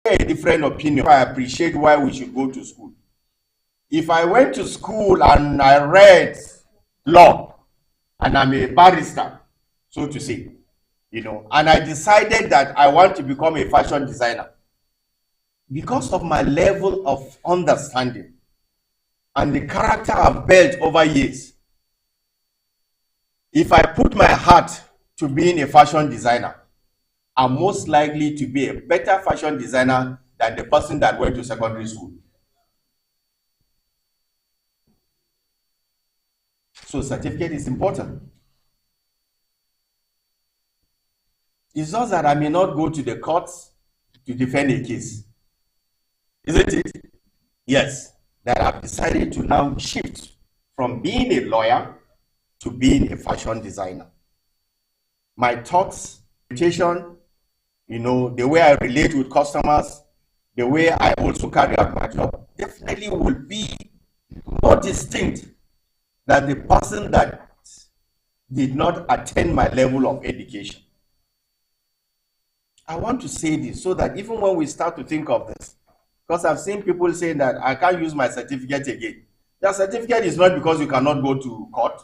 share a different opinion. I appreciate why we should go to school. If I went to school and I read law, and I'm a barrister, so to say, and I decided that I want to become a fashion designer, because of my level of understanding and the character I've built over years, if I put my heart to being a fashion designer, I'm most likely to be a better fashion designer than the person that went to secondary school. So certificate is important. It's just that I may not go to the courts to defend a case. Isn't it? Yes, that I've decided to now shift from being a lawyer to being a fashion designer. My thoughts, reputation, the way I relate with customers, the way I also carry out my job, definitely will be more distinct than the person that did not attain my level of education. I want to say this so that even when we start to think of this, because I've seen people saying that I can't use my certificate again. That certificate is not because you cannot go to court.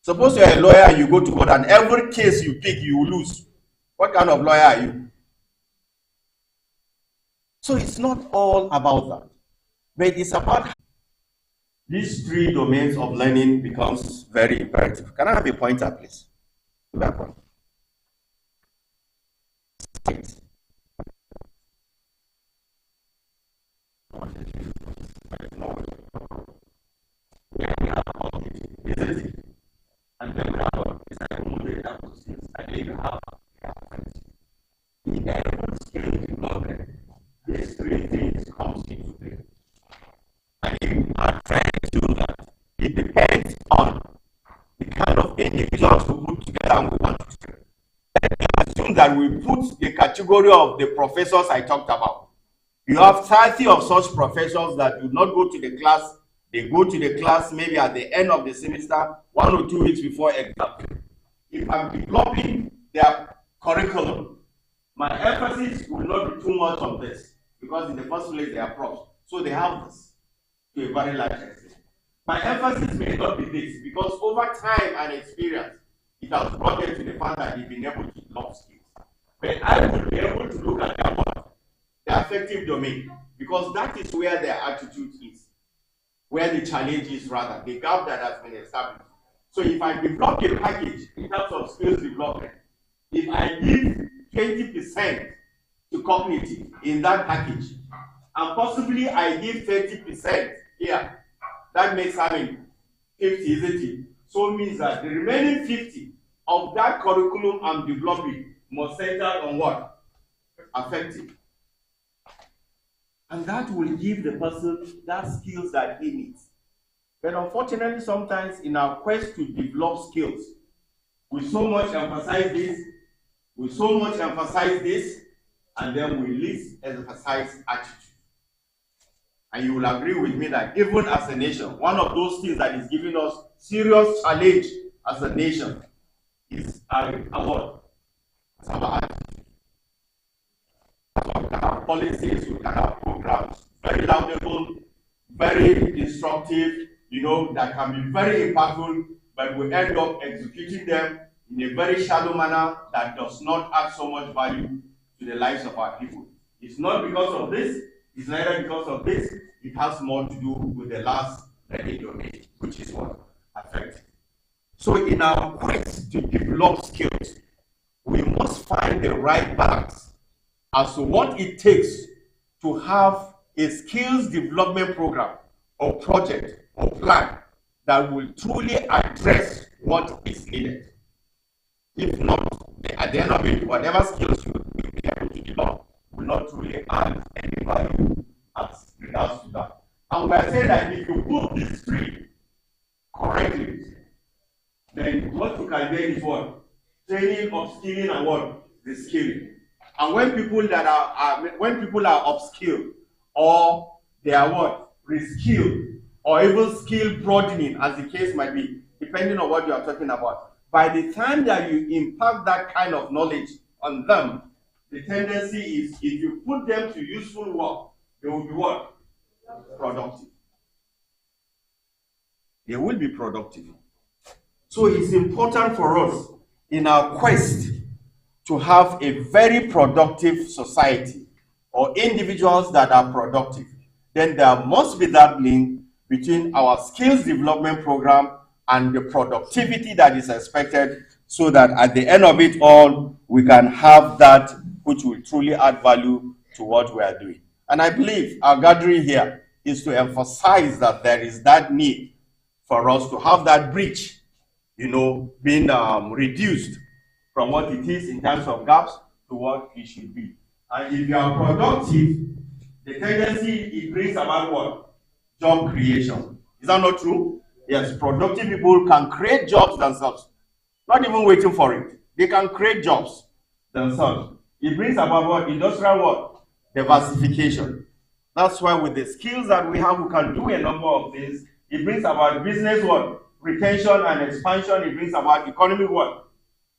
Suppose you're a lawyer and you go to court and every case you pick, you lose. What kind of lawyer are you? So it's not all about that, but it's about these three domains of learning becomes very imperative. Can I have a pointer, please? Back one. And then we have and then you have in every skill development, these three things comes into play. And if you are trying to do that, it depends on the kind of individuals we put together and we want to train. Assume that we put the category of the professors I talked about. You have 30 of such professors that do not go to the class. They go to the class maybe at the end of the semester, 1 or 2 weeks before exam. If I'm developing their curriculum, my emphasis will not be too much on this, because in the first place they are profs, so they have this to a very large extent. My emphasis may not be this, because over time and experience, it has brought them to the fact that they've been able to develop skills. But I will be able to look at their affective domain, because that is where their attitude is, where the challenge is, rather, the gap that has been established. So if I develop a package in terms of skills development, if I give 20% to cognitive in that package, and possibly I give 30% here, that makes having 50, isn't it? So it means that the remaining 50 of that curriculum I'm developing must center on what? Affective. And that will give the person that skills that he needs. But unfortunately, sometimes in our quest to develop skills, we so much emphasize this, and then we least emphasize attitude. And you will agree with me that even as a nation, one of those things that is giving us serious challenge as a nation is our attitude. So we can have policies, we can have programs, very laudable, very instructive, that can be very impactful, but we end up executing them in a very shallow manner that does not add so much value to the lives of our people. It's not because of this, it's neither because of this, it has more to do with the last learning domain, which is what? Affective. So in our quest to develop skills, we must find the right balance as to what it takes to have a skills development program or project or plan that will truly address what is needed. If not, at the end of it, whatever skills you will be able to develop will not truly add any value as regards to that. And we are saying that if you put these three correctly, then what you can get is what? Training, upskilling, and what? Reskilling. And when people are upskilled, or they are what? Reskilled, or even skill broadening, as the case might be, depending on what you are talking about. By the time that you impact that kind of knowledge on them, the tendency is if you put them to useful work, they will be what? Productive. They will be productive. So it's important for us in our quest to have a very productive society or individuals that are productive. Then there must be that link between our skills development program and the productivity that is expected, so that at the end of it all, we can have that which will truly add value to what we are doing. And I believe our gathering here is to emphasize that there is that need for us to have that bridge, being reduced from what it is in terms of gaps to what it should be. And if you are productive, the tendency it brings about what? Job creation. Is that not true? Yes, productive people can create jobs themselves, not even waiting for it. They can create jobs themselves. It brings about what? Industrial what? Diversification. That's why with the skills that we have, we can do a number of things. It brings about business what? Retention and expansion. It brings about economy what?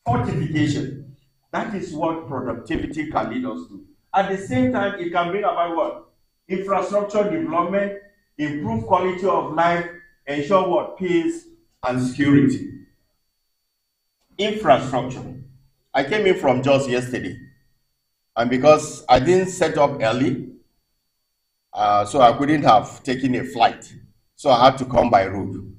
Fortification. That is what productivity can lead us to. At the same time, it can bring about what? Infrastructure development, improve quality of life, ensure what? Peace and security. Infrastructure. I came in from Jos yesterday, and because I didn't set up early, so I couldn't have taken a flight. So I had to come by road.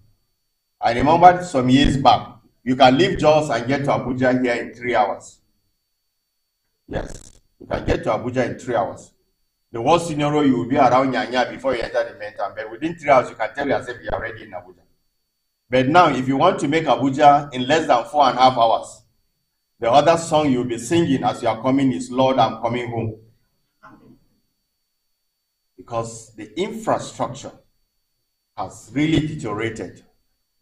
I remember some years back, you can leave Jos and get to Abuja here in 3 hours. Yes, you can get to Abuja in 3 hours. The worst scenario, you will be around Nyanya before you enter the main town, but within 3 hours, you can tell yourself you are already in Abuja. But now, if you want to make Abuja in less than 4.5 hours, the other song you'll be singing as you are coming is Lord, I'm coming home. Because the infrastructure has really deteriorated,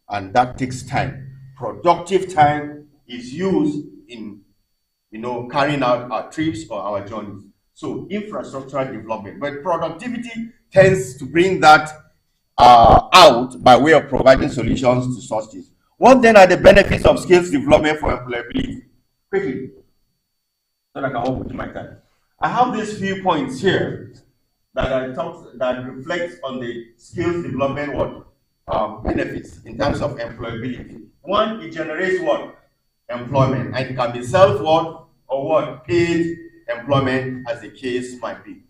and that takes time. Productive time is used in carrying out our trips or our journeys. So infrastructural development, but productivity tends to bring that out by way of providing solutions to such things. What then are the benefits of skills development for employability? Quickly, so that I can work with my time. I have these few points here that reflects on the skills development benefits in terms of employability. One, it generates what? Employment, and it can be self-work or what? Paid employment, as the case might be.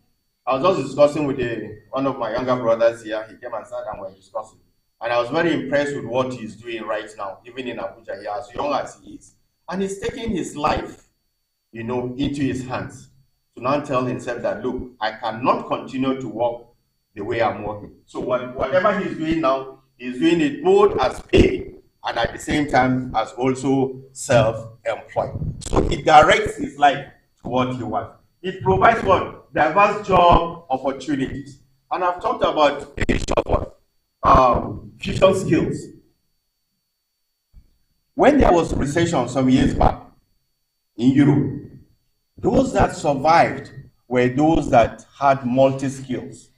I was just discussing with one of my younger brothers here. He came and sat and we were discussing. And I was very impressed with what he's doing right now, even in Abuja. He is as young as he is. And he's taking his life, into his hands to now tell himself that, look, I cannot continue to work the way I'm working. So whatever he's doing now, he's doing it both as paid and at the same time as also self-employed. So he directs his life to what he wants. It provides what? Diverse job opportunities. And I've talked about future skills. When there was recession some years back in Europe, those that survived were those that had multi-skills.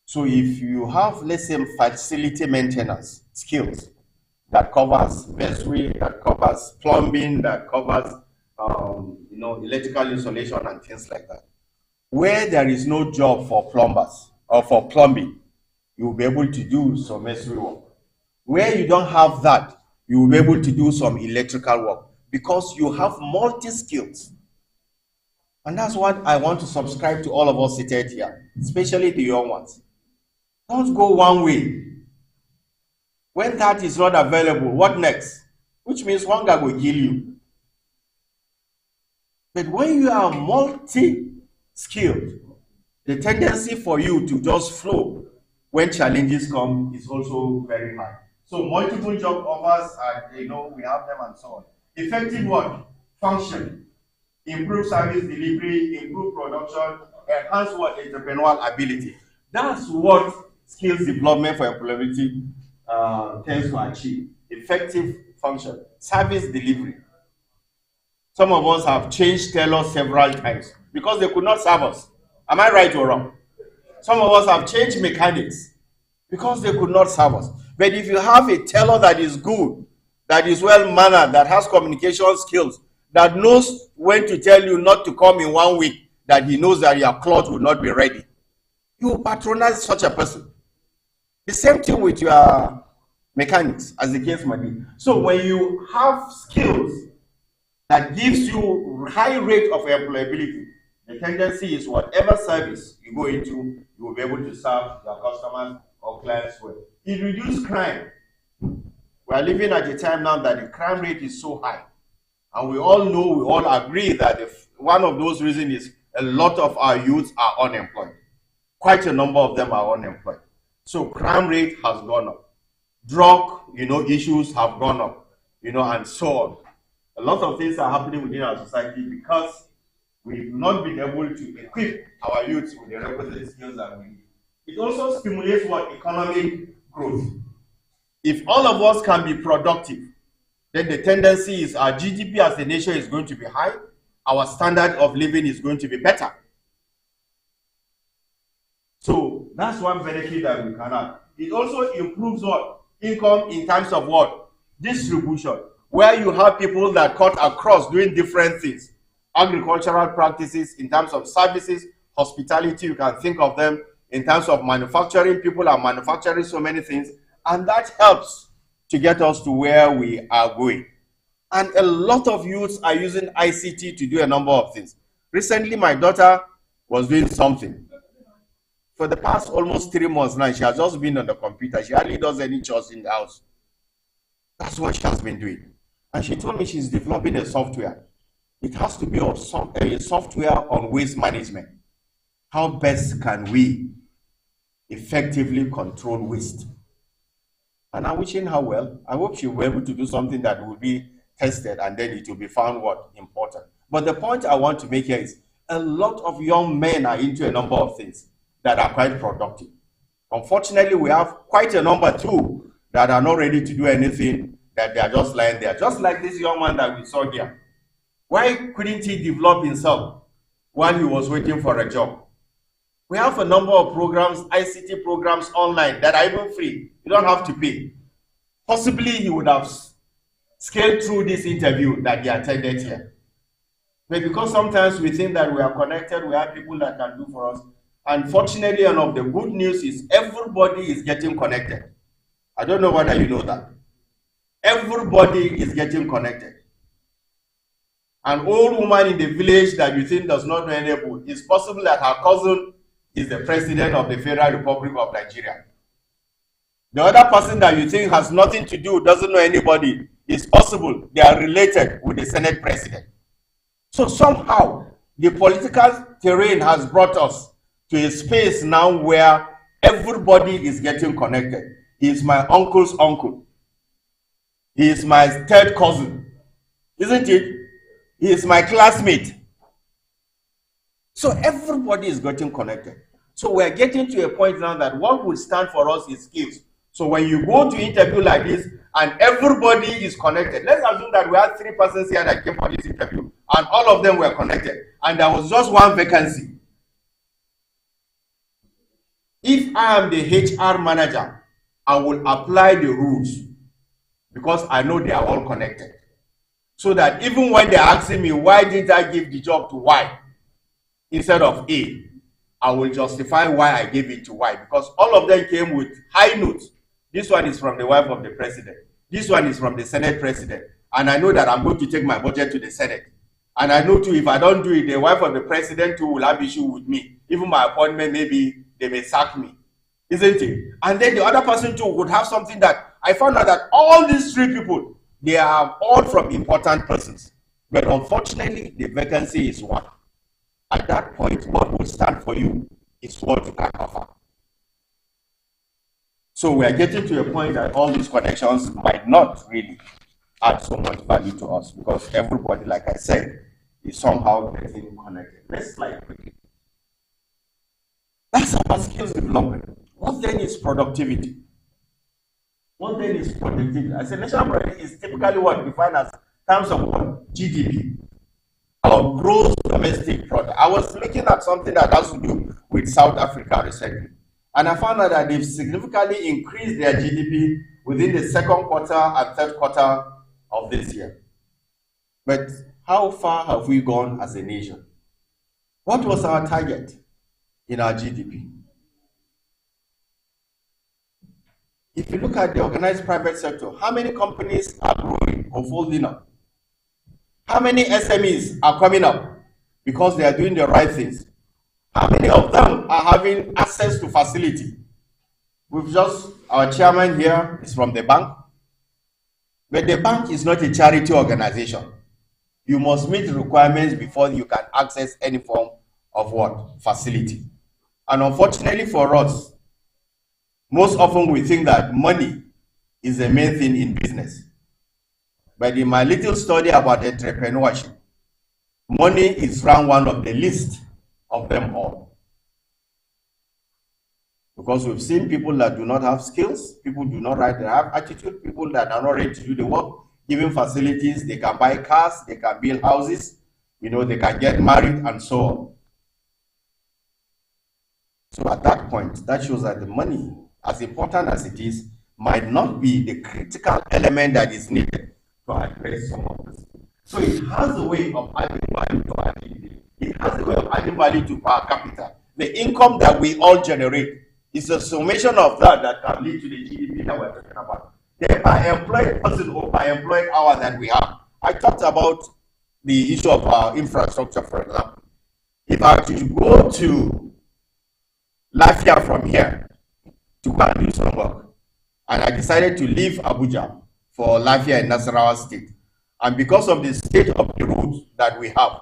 So if you have, let's say, facility maintenance skills that covers vestry, that covers plumbing, that covers electrical installation and things like that, where there is no job for plumbers or for plumbing, you will be able to do some vestry work. Where you don't have that, you will be able to do some electrical work because you have multi-skills. And that's what I want to subscribe to all of us seated here, especially the young ones. Don't go one way. When that is not available, what next? Which means hunger will kill you. But when you are multi-skilled, the tendency for you to just flow when challenges come is also very high. So multiple job offers, we have them and so on. Effective what? Function. Improve service delivery, improve production, enhance what? Entrepreneurial ability. That's what skills development for employability tends to achieve. Effective function. Service delivery. Some of us have changed tailors several times because they could not serve us. Am I right or wrong? Some of us have changed mechanics because they could not serve us. But if you have a tailor that is good, that is well-mannered, that has communication skills, that knows when to tell you not to come in 1 week, that he knows that your cloth will not be ready. You patronize such a person. The same thing with your mechanics, as the case might be. So when you have skills that gives you high rate of employability, the tendency is whatever service you go into, you will be able to serve your customers or clients well. It reduces crime. We are living at a time now that the crime rate is so high. And we all know, we all agree that one of those reasons is a lot of our youths are unemployed. Quite a number of them are unemployed. So crime rate has gone up. Drug, issues have gone up, and so on. A lot of things are happening within our society because we've not been able to equip our youths with the requisite skills that we need. It also stimulates what? Economic growth. If all of us can be productive, then the tendency is our GDP as a nation is going to be high, our standard of living is going to be better. So that's one benefit that we can have. It also improves what? Income in terms of what? Distribution, where you have people that cut across doing different things. Agricultural practices, in terms of services, hospitality, you can think of them. In terms of manufacturing, people are manufacturing so many things, and that helps to get us to where we are going. And a lot of youths are using ICT to do a number of things. Recently, my daughter was doing something. For the past almost 3 months now, she has just been on the computer. She hardly does any chores in the house. That's what she has been doing. And she told me she's developing a software. It has to be a software on waste management. How best can we effectively control waste? And I'm wishing her well. I hope she'll be able to do something that will be tested and then it will be found what? Important. But the point I want to make here is a lot of young men are into a number of things that are quite productive. Unfortunately, we have quite a number too that are not ready to do anything, that they are just lying there. Just like this young man that we saw here. Why couldn't he develop himself while he was waiting for a job? We have a number of programs, ICT programs online that are even free. You don't have to pay. Possibly he would have scaled through this interview that he attended here. But because sometimes we think that we are connected, we have people that can do for us. Unfortunately, one of the good news is everybody is getting connected. I don't know whether you know that. Everybody is getting connected. An old woman in the village that you think does not know anybody, it's possible that her cousin is the president of the Federal Republic of Nigeria. The other person that you think has nothing to do, doesn't know anybody, it's possible they are related with the Senate president. So somehow, the political terrain has brought us to a space now where everybody is getting connected. He is my uncle's uncle. He is my third cousin. Isn't it? He is my classmate. So everybody is getting connected. So we're getting to a point now that what will stand for us is skills. So when you go to interview like this and everybody is connected, let's assume that we had 3 persons here that came for this interview and all of them were connected and there was just one vacancy. If I am the HR manager, I will apply the rules because I know they are all connected. So that even when they're asking me, why didn't I give the job to Y instead of A, I will justify why I gave it to Y, because all of them came with high notes. This one is from the wife of the president. This one is from the Senate president. And I know that I'm going to take my budget to the Senate. And I know too, if I don't do it, the wife of the president too will have issue with me. Even my appointment, maybe they may sack me. Isn't it? And then the other person too would have something that I found out that all these 3 people, they are all from important persons. But unfortunately, the vacancy is one. At that point, what will stand for you is what you can offer. So we are getting to a point that all these connections might not really add so much value to us because everybody, like I said, is somehow getting connected. Let's slide quickly. That's about skills development. What then is productivity? What then is productivity? I said national productivity is typically what we define as terms of what? GDP. Our gross domestic product. I was looking at something that has to do with South Africa recently. And I found out that they've significantly increased their GDP within the 2nd quarter and 3rd quarter of this year. But how far have we gone as a nation? What was our target in our GDP? If you look at the organized private sector, how many companies are growing or folding up? How many SMEs are coming up because they are doing the right things? How many of them are having access to facility? Our chairman here is from the bank, but the bank is not a charity organization. You must meet the requirements before you can access any form of what? Facility. And unfortunately for us, most often we think that money is the main thing in business. But in my little study about entrepreneurship, money is ranked one of the least of them all. Because we've seen people that do not have skills, people do not have attitude, people that are not ready to do the work, given facilities, they can buy cars, they can build houses, they can get married and so on. So at that point, that shows that the money, as important as it is, might not be the critical element that is needed to address some of this. So it has a way of adding value to our GDP. It has a way of adding value to our capital. The income that we all generate is a summation of that can lead to the GDP that we're talking about. The per employed person or per employed hour that we have. I talked about the issue of our infrastructure, for example. If I were to go to Lafia from here to go and do some work, and I decided to leave Abuja for Lafia in Nasarawa State, and because of the state of the roads that we have,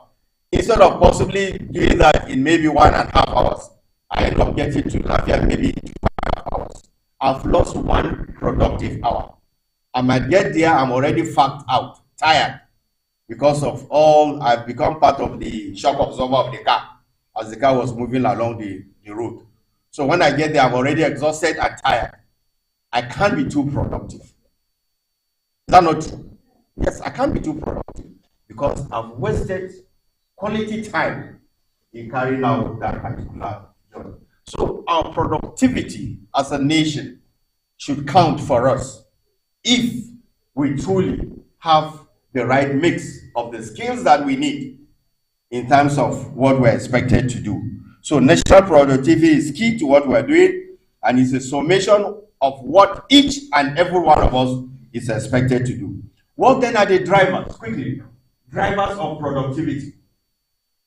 instead of possibly doing that in maybe 1.5 hours, I end up getting to Lafia maybe in 2.5 hours. I've lost 1 productive hour. I might get there, I'm already fagged out, tired, because of all, I've become part of the shock absorber of the car as the car was moving along the road. So when I get there, I'm already exhausted and tired. I can't be too productive. Is that not true? Yes, I can't be too productive because I've wasted quality time in carrying out that particular job. So our productivity as a nation should count for us if we truly have the right mix of the skills that we need in terms of what we're expected to do. So national productivity is key to what we're doing, and it's a summation of what each and every one of us is expected to do. What then are the drivers? Quickly, drivers of productivity.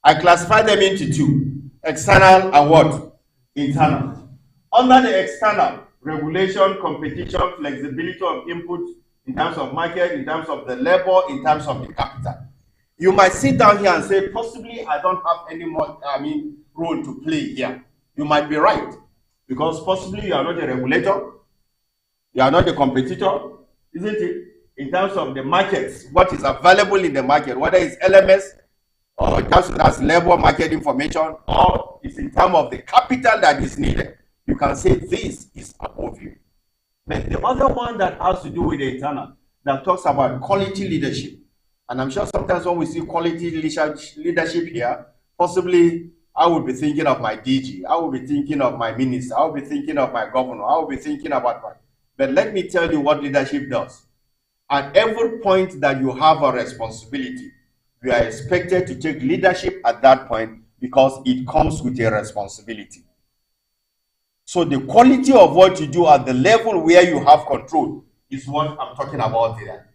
I classify them into 2, external and what? Internal. Under the external, regulation, competition, flexibility of input in terms of market, in terms of the labor, in terms of the capital. You might sit down here and say, possibly I don't have any more, role to play here. You might be right, because possibly you are not a regulator, you are not a competitor, isn't it? In terms of the markets, what is available in the market, whether it's LMS or in terms of labor market information, or it's in terms of the capital that is needed, you can say this is above you. But the other one that has to do with the internal, that talks about quality leadership. And I'm sure sometimes when we see quality leadership here, possibly I would be thinking of my DG, I would be thinking of my minister, I would be thinking of my governor, I would be thinking about my... But let me tell you what leadership does. At every point that you have a responsibility, you are expected to take leadership at that point because it comes with a responsibility. So the quality of what you do at the level where you have control is what I'm talking about here.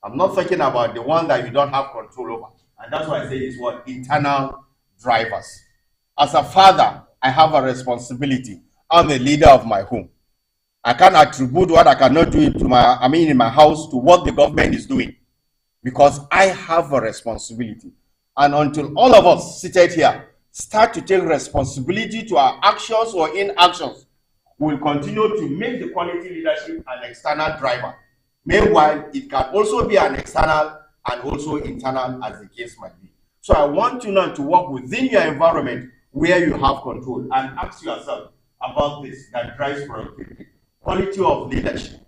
I'm not talking about the one that you don't have control over. And that's why I say it's what? Internal drivers. As a father, I have a responsibility. I'm a leader of my home. I can't attribute what I cannot do in my house to what the government is doing, because I have a responsibility. And until all of us seated here start to take responsibility to our actions or inactions, we'll continue to make the quality leadership an external driver. Meanwhile, it can also be an external and also internal, as the case might be. So I want you now to work within your environment where you have control and ask yourself about this that drives productivity. Quality of leadership.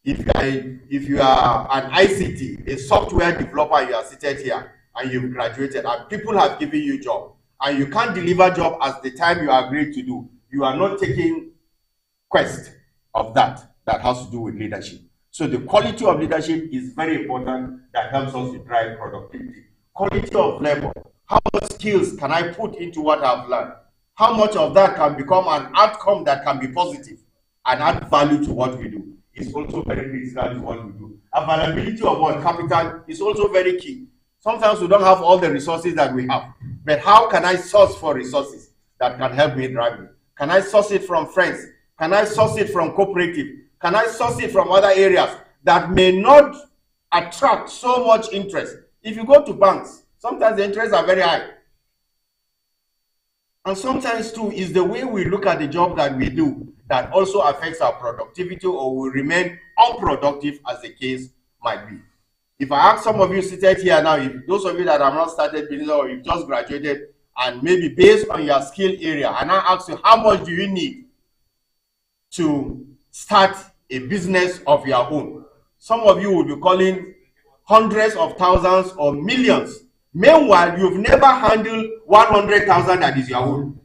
If you are an ICT, a software developer, you are seated here and you've graduated and people have given you a job and you can't deliver job at the time you agreed to do, you are not taking quest of that has to do with leadership. So the quality of leadership is very important, that helps us to drive productivity. quality of labor. How much skills can I put into what I've learned? How much of that can become an outcome that can be positive and add value to what we do is also very critical to what we do. Availability of what capital is also very key. Sometimes we don't have all the resources that we have, but how can I source for resources that can help me drive me? Can I source it from friends? Can I source it from cooperative? Can I source it from other areas that may not attract so much interest? If you go to banks, sometimes the interests are very high. And sometimes too is the way we look at the job that we do that also affects our productivity, or we remain unproductive, as the case might be. If I ask some of you seated here now, if those of you that have not started business or you've just graduated, and maybe based on your skill area, and I ask you how much do you need to start a business of your own, some of you will be calling hundreds of thousands or millions. Meanwhile, you've never handled 100,000 that is your own.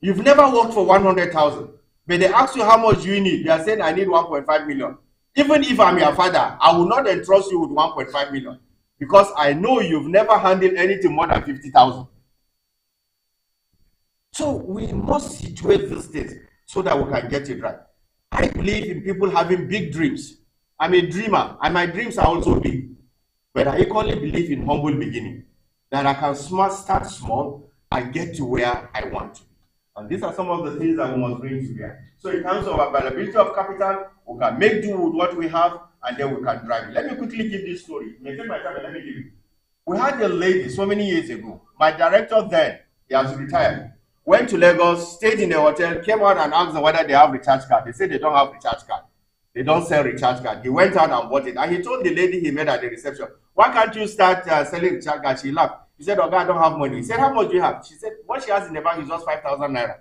You've never worked for 100,000. But they ask you how much you need. They are saying, I need 1.5 million. Even if I'm your father, I will not entrust you with 1.5 million. Because I know you've never handled anything more than 50,000. So we must situate these things so that we can get it right. I believe in people having big dreams. I'm a dreamer, and my dreams are also big. But I equally believe in humble beginning, that I can start small and get to where I want to. And these are some of the things that we must bring to bear. So in terms of availability of capital, we can make do with what we have, and then we can drive it. Let me quickly give this story. You may take my time, but let me give it. We had a lady so many years ago. My director then, he has retired, went to Lagos, stayed in a hotel, came out and asked them whether they have recharge card. They said they don't have recharge card. They don't sell recharge card. He went out and bought it. And he told the lady he met at the reception, why can't you start selling recharge card? She laughed. He said, oh God, I don't have money. He said, how much do you have? She said, what she has in the bank is just 5,000 naira.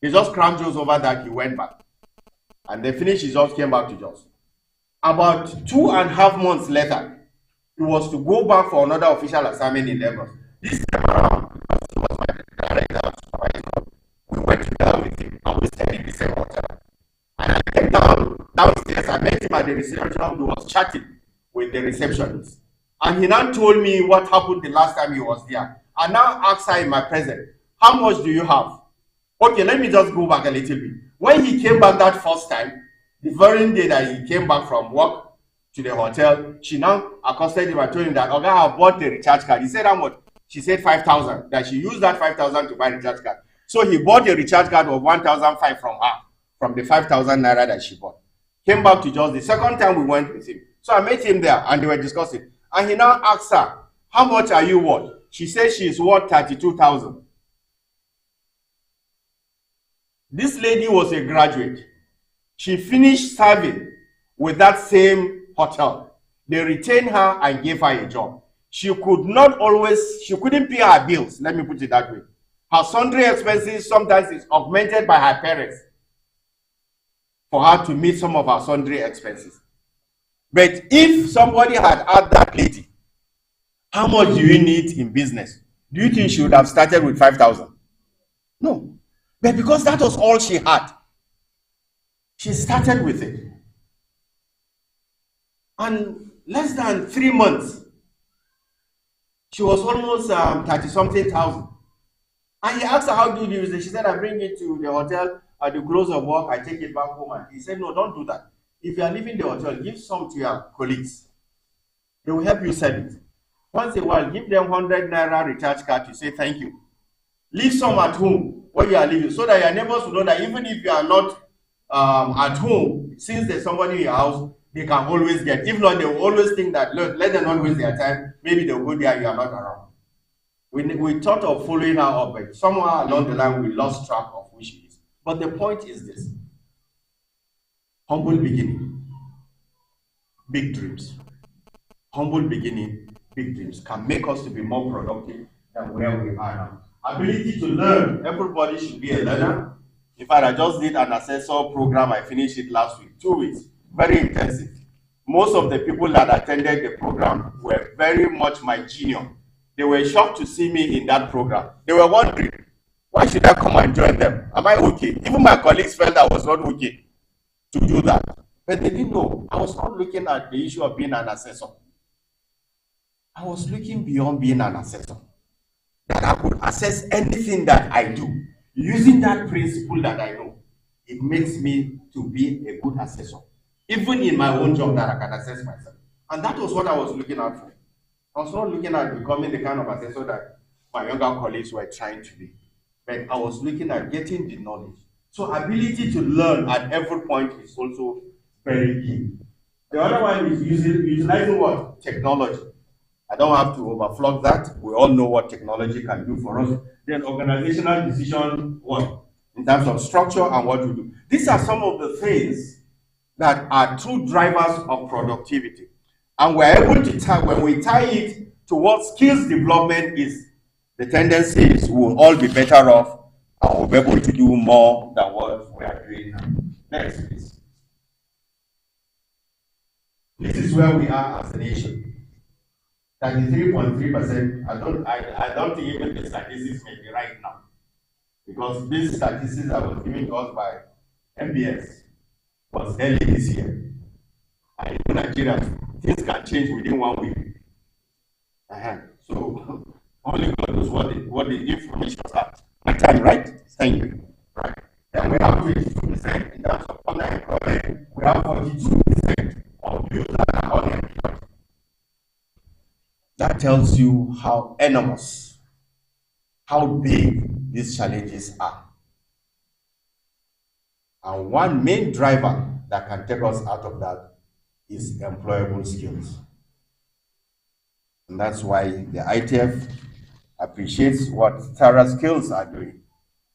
He just crammed Jos over that. He went back. And they finished. He just came back to Jos. About 2.5 months later, he was to go back for another official assignment in Lagos. This time around, because he was my director, we went together with him and we stayed in the same hotel. And I came downstairs, I met him at the reception. He was chatting with the receptionist. And he now told me what happened the last time he was there. I now asked her in my presence, how much do you have? Okay, let me just go back a little bit. When he came back that first time, the very day that he came back from work to the hotel, she now accosted him and told him that, okay, I bought the recharge card. He said, how much? She said 5,000, that she used that 5,000 to buy recharge card. So he bought a recharge card of 1,500 from her, from the 5,000 naira that she bought. Came back to Jos the second time we went with him. So I met him there and they were discussing. And he now asked her, how much are you worth? She said she is worth 32,000. This lady was a graduate. She finished serving with that same hotel. They retained her and gave her a job. She couldn't pay her bills, let me put it that way. Her sundry expenses sometimes is augmented by her parents for her to meet some of her sundry expenses. But if somebody had asked that lady, how much do you need in business? Do you think she would have started with 5,000? No. But because that was all she had, she started with it. And less than 3 months, she was almost 30-something thousand. And he asked her, how do you use it? She said, I bring it to the hotel at the close of work, I take it back home. And he said, no, don't do that. If you are leaving the hotel, give some to your colleagues. They will help you sell it. Once in a while, give them 100 naira recharge card to say thank you. Leave some at home when you are leaving, so that your neighbors will know that even if you are not at home, since there's somebody in your house, they can always get. If not, they will always think that, look, let them not waste their time. Maybe they'll go there, you are not around. We thought of following her up, but somewhere along the line, we lost track of who she is. But the point is this. Humble beginning, big dreams. Humble beginning, big dreams can make us to be more productive than where we are now. Ability to learn. Everybody should be a learner. In fact, I just did an assessor program. I finished it last week, 2 weeks. Very intensive. Most of the people that attended the program were very much my junior. They were shocked to see me in that program. They were wondering, why should I come and join them? Am I okay? Even my colleagues felt I was not okay to do that. But they didn't know. I was not looking at the issue of being an assessor. I was looking beyond being an assessor, that I could assess anything that I do using that principle that I know. It makes me to be a good assessor, even in my own job, that I can assess myself. And that was what I was looking out for. I was not looking at becoming the kind of assessor that my younger colleagues were trying to be, but I was looking at getting the knowledge. So ability to learn at every point is also very key. The other one is utilizing what? Technology. I don't have to overflow that. We all know what technology can do for us. Then organizational decision, what? In terms of structure and what we do. These are some of the things that are true drivers of productivity. And we're able to tie, when we tie it to what skills development is, the tendency is we'll all be better off and we'll be able to do more than what we are doing now. Next, please. This is where we are as a nation. 33.3%. I don't think even the statistics may be right now, because these statistics that was given to us by MBS was early this year. And in Nigeria, things can change within 1 week. So only God knows what the information are. My time, right? Thank you. Right. Then we have 22% in terms of unemployment. We have 42% of youth that are unemployed. That tells you how enormous, how big these challenges are. And one main driver that can take us out of that is employable skills. And that's why the ITF appreciates what TERRASKILLS are doing,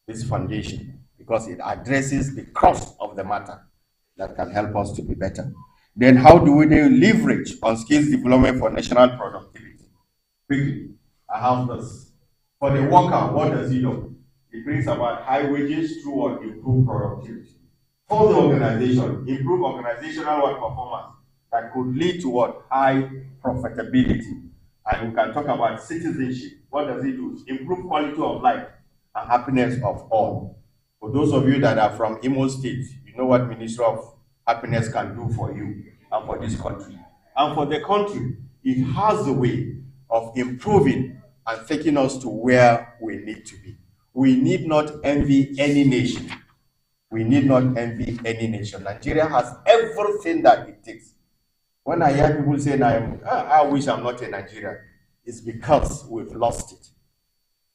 this foundation, because it addresses the crux of the matter that can help us to be better. Then how do we leverage on skills development for national productivity? Quickly, I have this. For the worker, what does he do? It brings about high wages through what? Improved productivity. For the organization, improve organizational work performance that could lead to what? High profitability. And we can talk about citizenship. What does it do? Improve quality of life and happiness of all. For those of you that are from Imo State, you know what Ministry of Happiness can do for you and for this country. And for the country, it has a way of improving and taking us to where we need to be. We need not envy any nation. We need not envy any nation. Nigeria has everything that it takes. When I hear people saying, I wish I'm not in Nigeria, it's because we've lost it.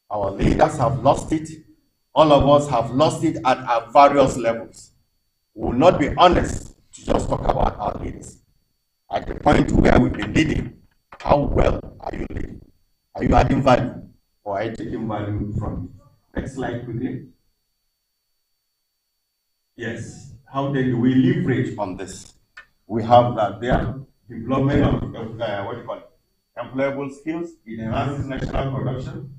Our leaders have lost it. All of us have lost it at various levels. We will not be honest to just talk about our leaders. At the point where we've been leading, how well are you leading? Are you adding value or are you taking value from it? Next slide quickly. Yes. How then do we leverage on this? We have that there, development of employable skills. It enhances national production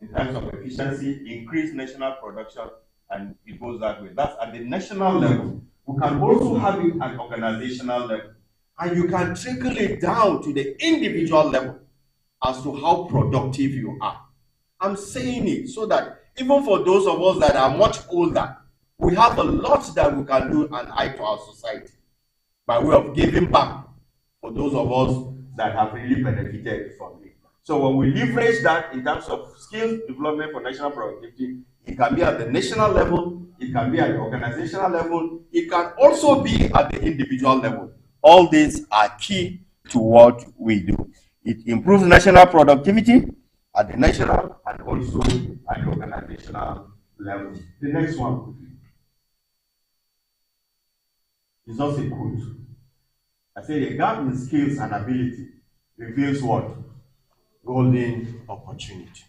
in terms of efficiency, increase national production, and it goes that way. That's at the national level. We can also have it at organizational level. And you can trickle it down to the individual level as to how productive you are. I'm saying it so that even for those of us that are much older, we have a lot that we can do and add to our society by way of giving back for those of us that have really benefited from it. So when we leverage that in terms of skills development for national productivity, it can be at the national level, it can be at the organizational level, it can also be at the individual level. All these are key to what we do. It improves national productivity at the national and also at the organizational level. The next one is just a quote. I say the gap in skills and ability reveals what? Golden opportunity.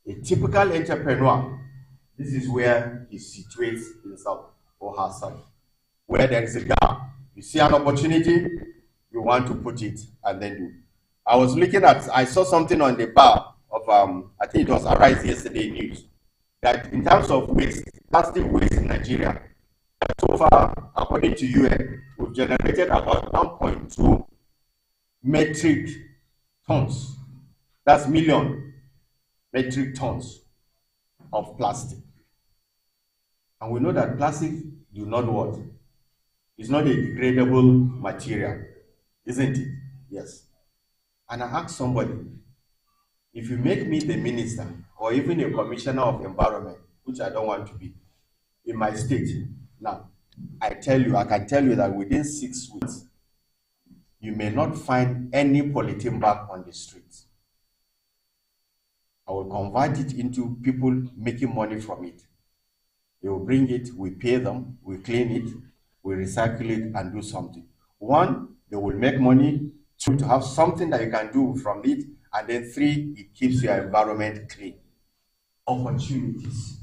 A typical entrepreneur, this is where he situates himself or herself. Where there is a gap, you see an opportunity, you want to put it and then do. I saw something on the bar of, I think it was Arise yesterday news, that in terms of waste, plastic waste in Nigeria, so far, according to UN, we've generated about 1.2 metric tons. That's million metric tons of plastic. And we know that plastic do not what? It's not a degradable material, isn't it? Yes. And I asked somebody, if you make me the minister or even a commissioner of environment, which I don't want to be, in my state, now, I can tell you that within 6 weeks, you may not find any polythene bag on the streets. I will convert it into people making money from it. They will bring it, we pay them, we clean it, we recycle it and do something. One, they will make money. Two, to have something that you can do from it. And then three, it keeps your environment clean. Opportunities.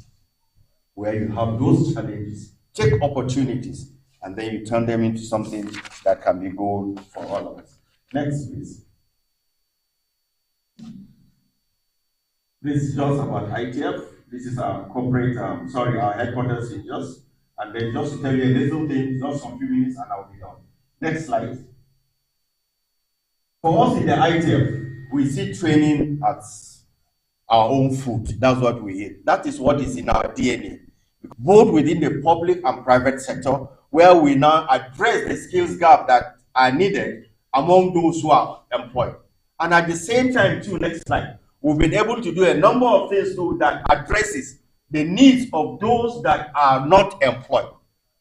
Where you have those challenges, take opportunities, and then you turn them into something that can be gold for all of us. Next, please. This is just about ITF. This is our corporate, our headquarters in Jos. And then just to tell you a little thing, just some few minutes and I'll be done. Next slide. For us in the ITF, we see training as our own food. That's what we eat. That is what is in our DNA. Both within the public and private sector, where we now address the skills gap that are needed among those who are employed. And at the same time, too, next slide, we've been able to do a number of things too that addresses the needs of those that are not employed.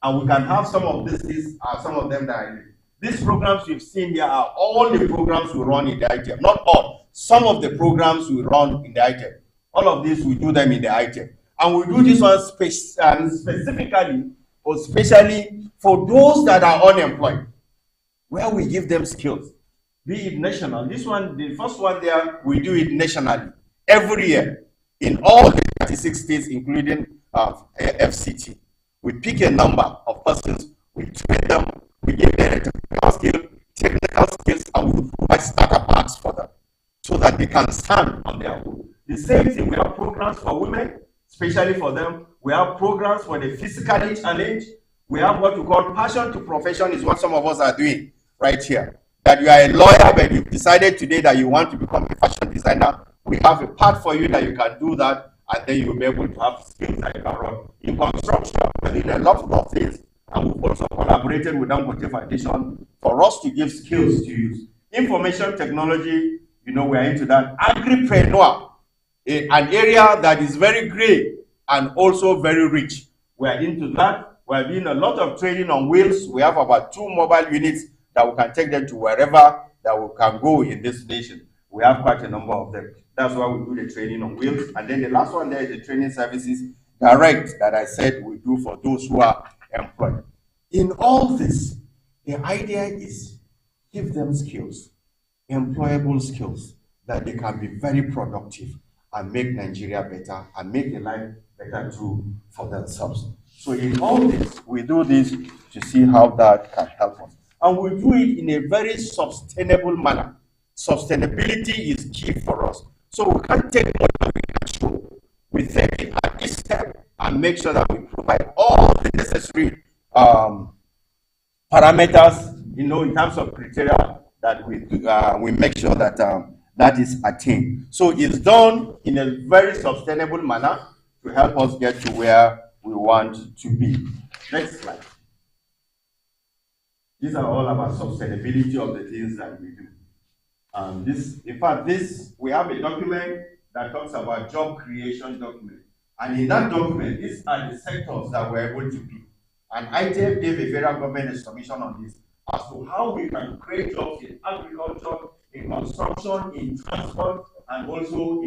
And we can have some of these are some of them that are in. These programs you've seen here are all the programs we run in the ITF. Not all. Some of the programs we run in the ITF. All of these, we do them in the ITF. And we do this one specifically or specially for those that are unemployed, where we give them skills. Be it national. This one, the first one there, we do it nationally every year in all the 36 states, including FCT. We pick a number of persons, we train them, we give them technical skills, and we provide starter packs for them so that they can stand on their own. The same thing, we have programs for women, especially for them. We have programs for the physically challenged. We have what we call passion to profession, is what some of us are doing right here. That you are a lawyer, but you've decided today that you want to become a fashion designer. We have a path for you that you can do that, and then you'll be able to have skills that you can run. In construction, we're doing a lot of things, and we've also collaborated with Dangote Foundation for us to give skills to use. Information technology, we're into that. Agripreneur, an area that is very great and also very rich. We're into that. We're doing a lot of training on wheels. We have about 2 mobile units that we can take them to wherever that we can go in this nation. We have quite a number of them. That's why we do the training on wheels. And then the last one there is the training services direct that I said we do for those who are employed. In all this, the idea is give them skills, employable skills, that they can be very productive and make Nigeria better and make the life better too for themselves. So in all this, we do this to see how that can help us. And we do it in a very sustainable manner. Sustainability is key for us. So we can't take what we can show. We take it at each step and make sure that we provide all the necessary parameters, in terms of criteria that we make sure that that is attained. So it's done in a very sustainable manner to help us get to where we want to be. Next slide. These are all about sustainability of the things that we do. We have a document that talks about job creation document. And in that document, these are the sectors that we're able to be. And ITF gave a federal government a submission on this as to how we can create jobs in agriculture, in construction, in transport, and also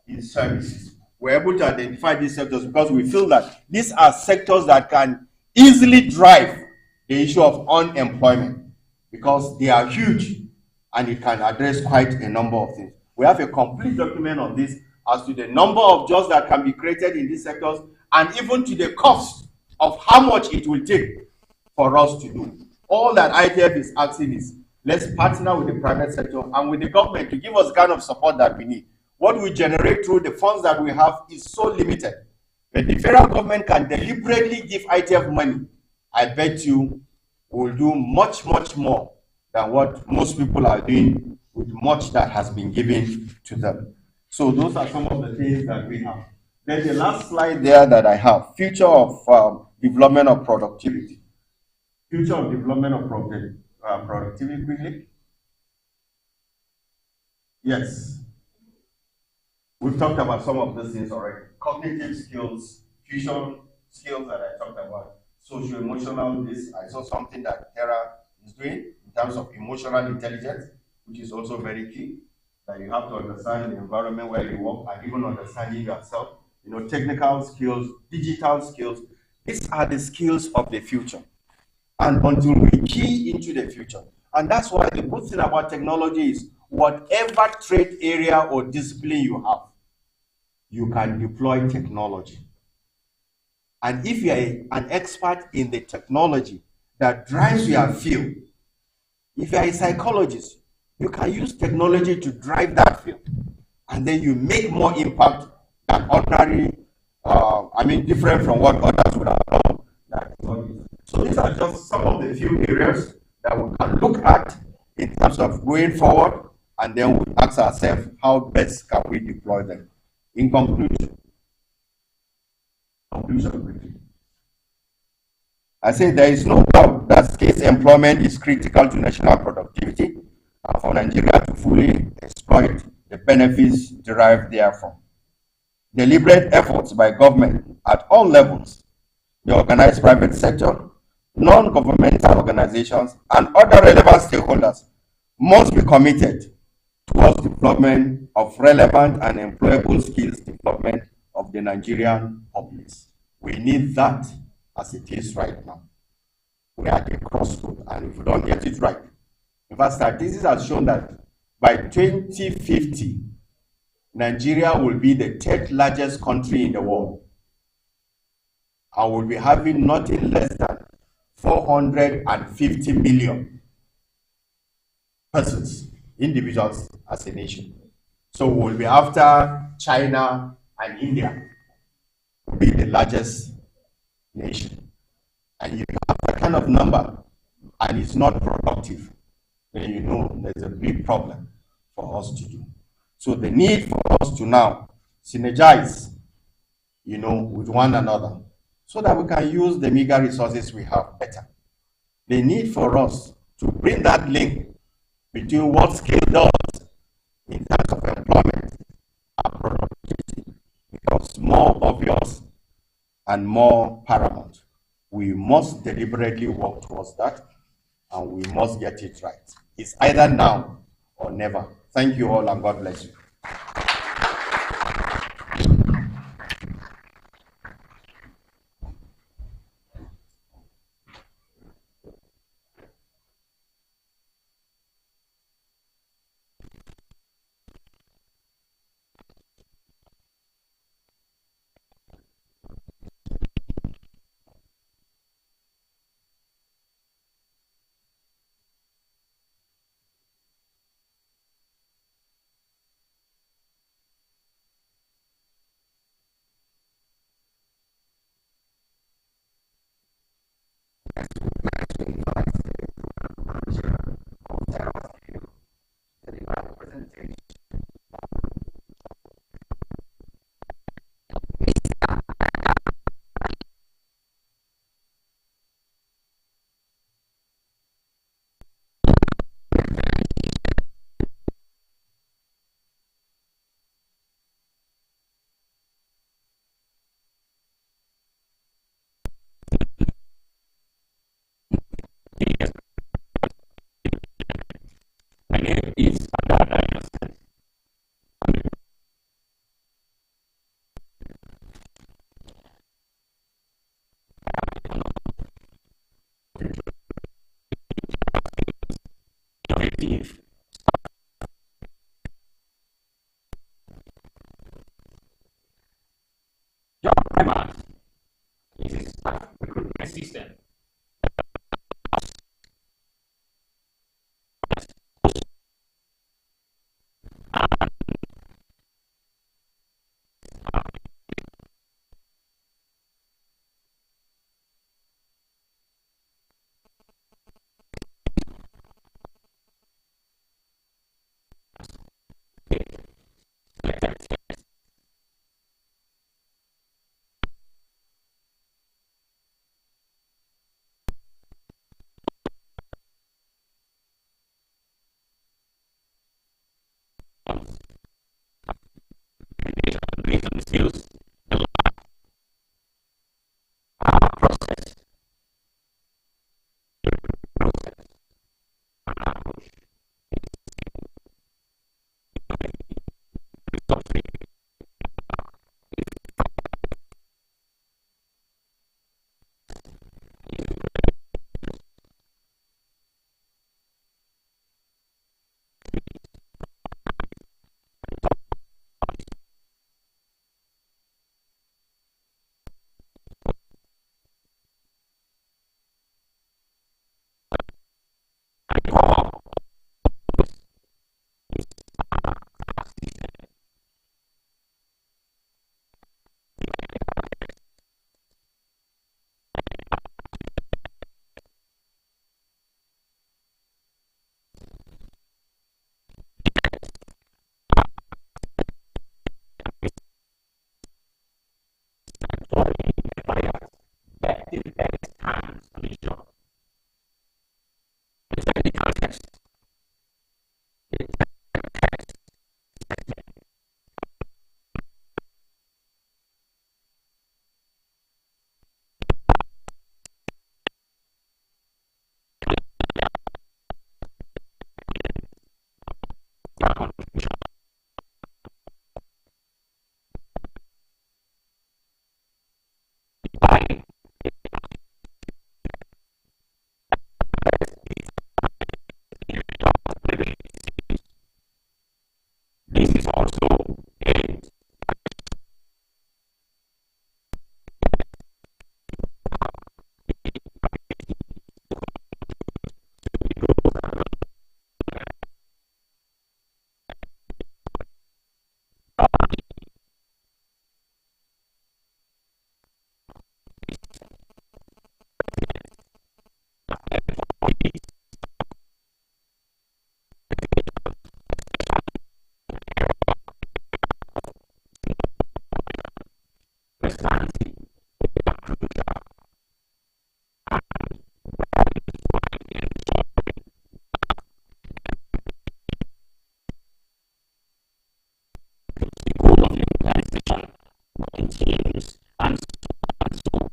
in services. We're able to identify these sectors because we feel that these are sectors that can easily drive the issue of unemployment because they are huge and it can address quite a number of things. We have a complete document on this as to the number of jobs that can be created in these sectors and even to the cost of how much it will take for us to do. All that ITF is asking is, let's partner with the private sector and with the government to give us the kind of support that we need. What we generate through the funds that we have is so limited. But the federal government can deliberately give ITF money. I bet you will do much, much more than what most people are doing with much that has been given to them. So those are some of the things that we have. Then the last slide there that I have, future of development of productivity. Future of development of productivity quickly. Yes, we've talked about some of these things already. Cognitive skills, fusion skills that I talked about, social emotional. This I saw something that Terra is doing in terms of emotional intelligence, which is also very key. That you have to understand the environment where you work and even understanding yourself. You know, technical skills, digital skills. These are the skills of the future. And until we key into the future. And that's why the good thing about technology is whatever trade area or discipline you have, you can deploy technology. And if you are an expert in the technology that drives your field, if you are a psychologist, you can use technology to drive that field. And then you make more impact than ordinary, different from what others would have done. So these are just some of the few areas that we can look at in terms of going forward, and then we ask ourselves how best can we deploy them. In conclusion, I say there is no doubt that skills employment is critical to national productivity and for Nigeria to fully exploit the benefits derived therefrom. Deliberate efforts by government at all levels, the organized private sector, non-governmental organizations, and other relevant stakeholders must be committed towards development of relevant and employable skills development of the Nigerian populace. We need that as it is right now. We are at a crossroad, and if we don't get it right, in fact, statistics have shown that by 2050, Nigeria will be the third largest country in the world. I will be having nothing less than 450 million persons, individuals as a nation. So we'll be after China and India, will be the largest nation. And you have that kind of number and it's not productive, then you know there's a big problem for us to do. So the need for us to now synergize, with one another so that we can use the meager resources we have better. The need for us to bring that link between what skill does in terms of employment and productivity becomes more obvious and more paramount. We must deliberately work towards that and we must get it right. It's either now or never. Thank you all and God bless you. System. based on the skills, the process, process, and approach. This is also a personality goal of the organization, working teams, and so on and so on.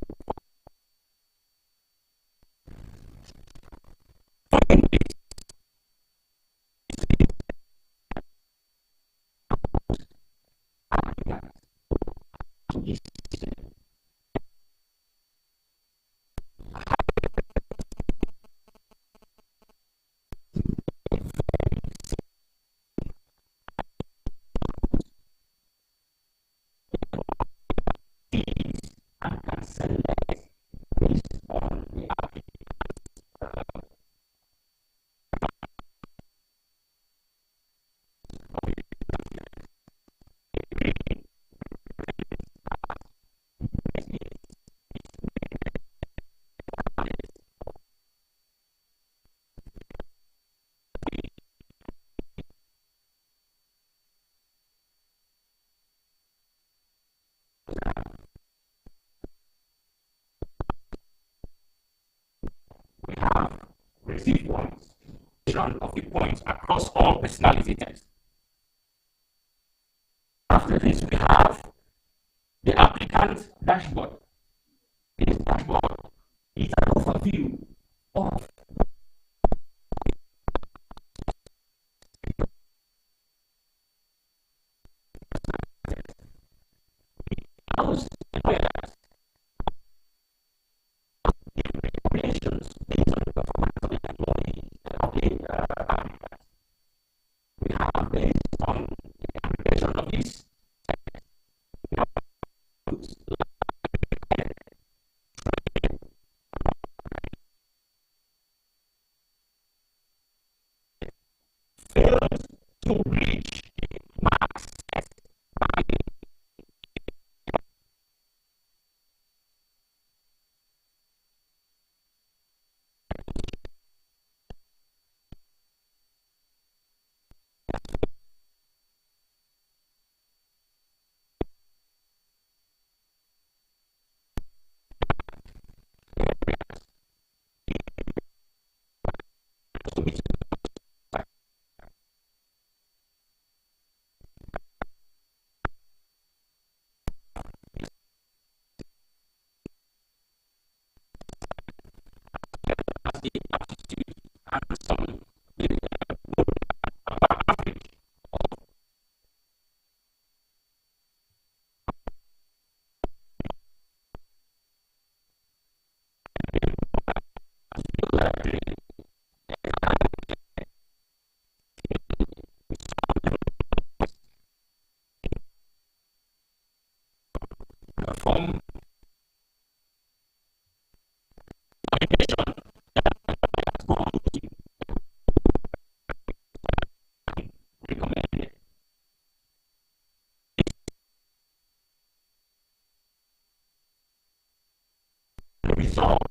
And can select based on the applicant's we have received points of the points across all personality tests. After this, we have the applicant dashboard. This dashboard is an overview of house recommendations based on the performance of the employee of the applicant. We have based on the application of this failed to reach the marks set by the perform communication recommended. The result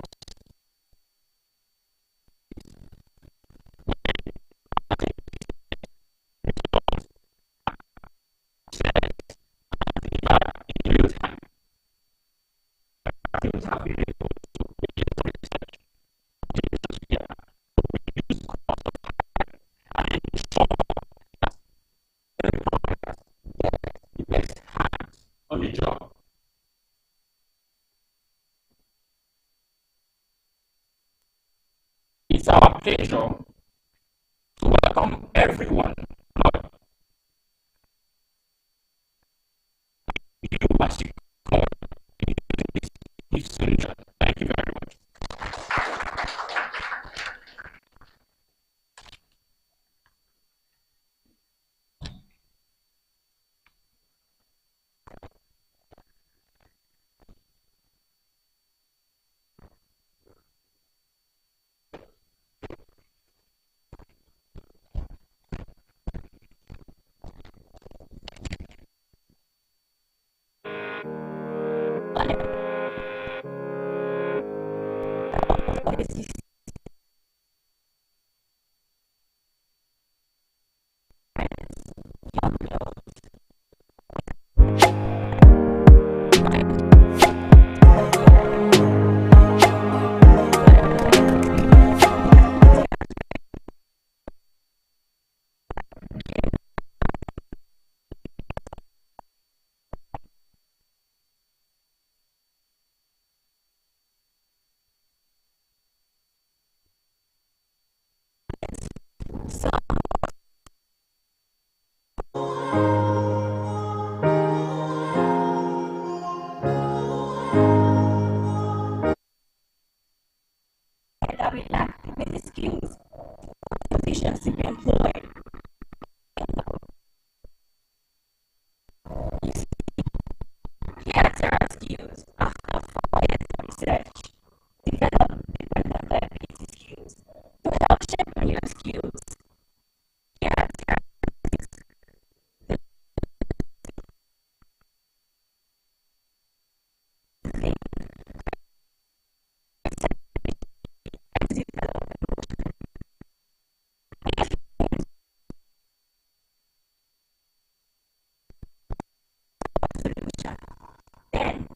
in real time. Things have been able to reduce research, reduce cost of time, and ensure that the employers get the best hands on the job. It's our pleasure to welcome everyone. Lord, you as you come into this solution. Thank you very much. Skills, positions to be employed. Here at Terraskills, after 4 years of research, develop dependent liability skills to help shape your skills. Here at Terraskills, solution. Then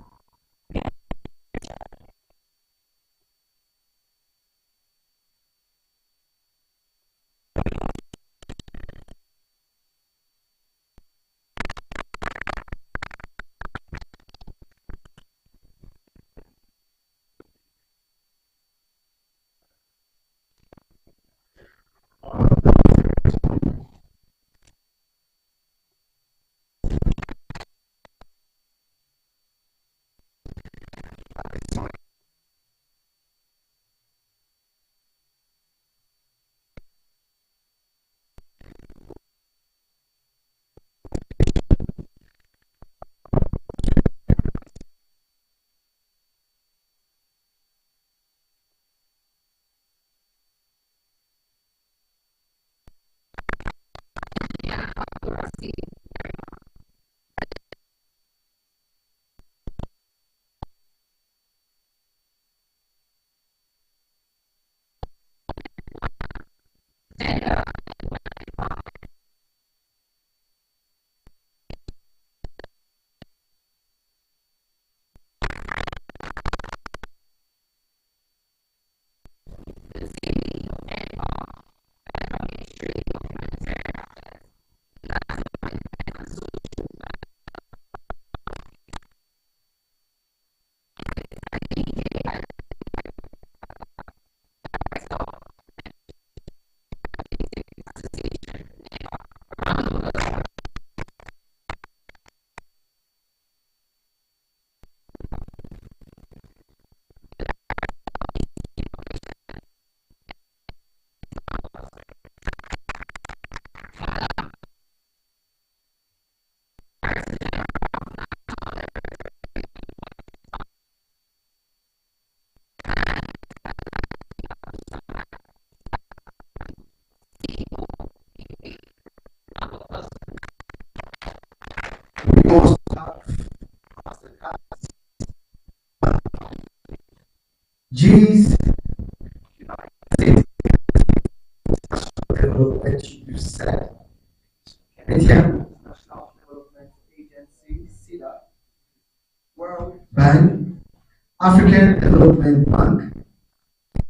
African Development Bank,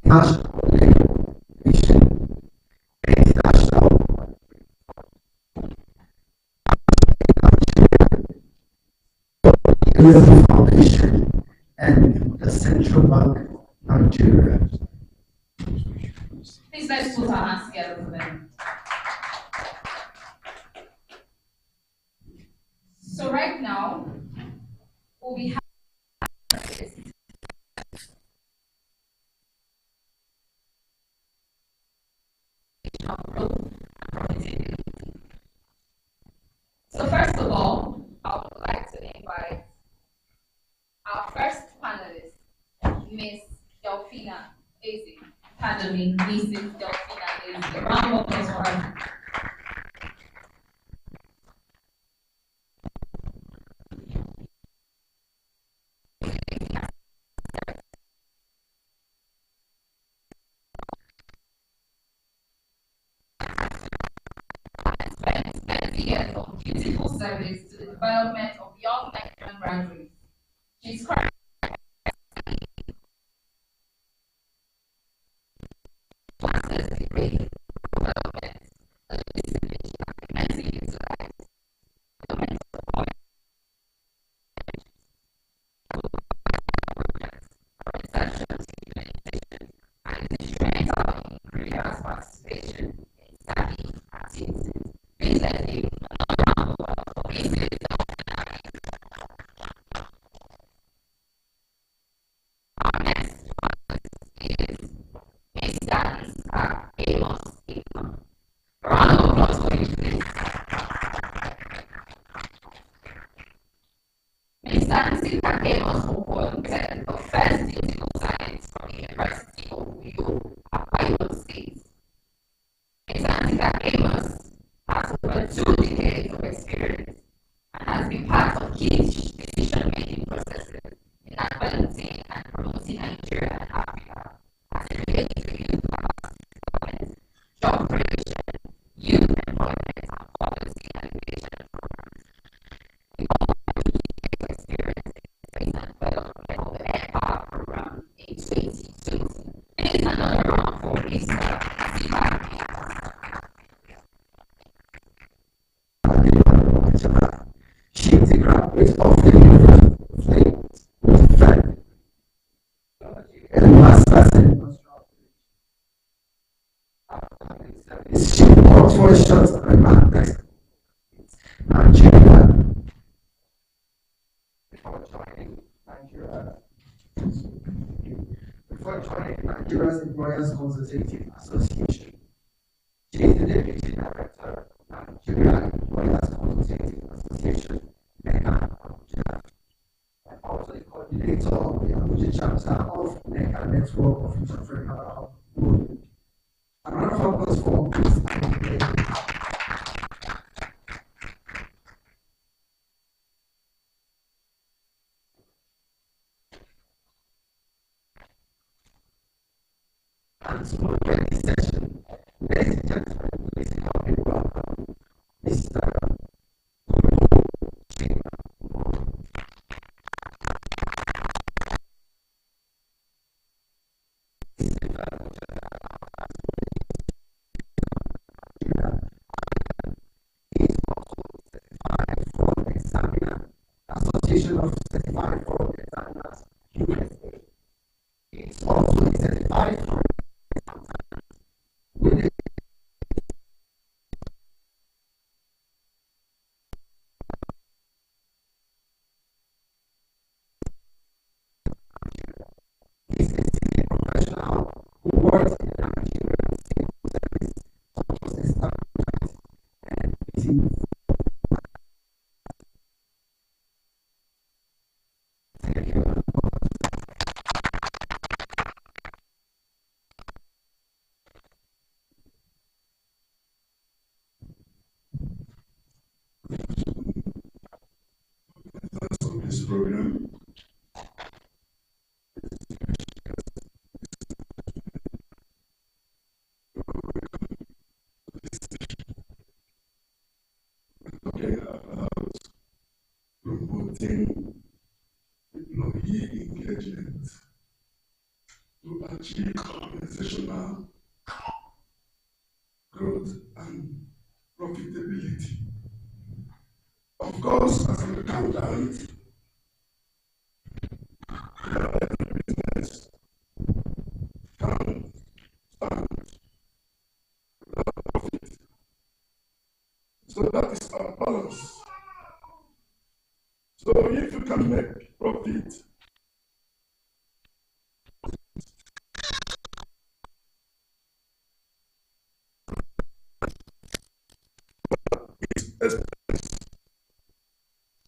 National Labor Commission, International Nigerian Foundation, and the Central Bank of Nigeria. Please let's put our hands together for them. So right now, we'll be So first of all, I would like to invite our first panelist, Miss Delphina Eze. Pardon me, Mrs. Delphina Eze. A round of applause for her. Spent 30 years of beautiful service to the development of young Nigerian graduates. She's currently master's degree in development, immensely utilized development of research, implementation, and instrumental in Korea's participation in study activities. Please let me our next is Mr. Amos Income. A round of applause for you, please. Mr. Amos appointed the first digital science from the University of Uyo, Akwa State. Mr. Amos has over 2 decades of experience and has been part of key decision-making processes in advancing and promoting Nigeria and Africa as it relates to youth capacity development, job creation, youth employment, and policy and innovation programs. We also have 2 decades of experience in the development of the Empower program in 2020. Please another round for Mr. Sibai. She is a graduate of the University of Fed and Masters in Construction. She worked for a short time at Nigeria before joining Nigeria's Employers Consultative Association. She is the Deputy Director of Nigerian Employers Consultative Association, NECA Abuja, and also the coordinator of the Abuja chapter of NECA Network of Entrepreneurial Movement. A round of applause for Ms. And to moderate this session, ladies and gentlemen, please help me welcome Mr. Association of Certified Fraud Examiners, USA. It's also a certified fraud with a senior professional who works in the Nigerian civil service, such as establishments and meetings. Thank you. Of this program. Talking about promoting employee engagement to achieve organizational growth and profitability. Of course, as an accountant, every business can stand profit. So that is our balance. So if you can make profit,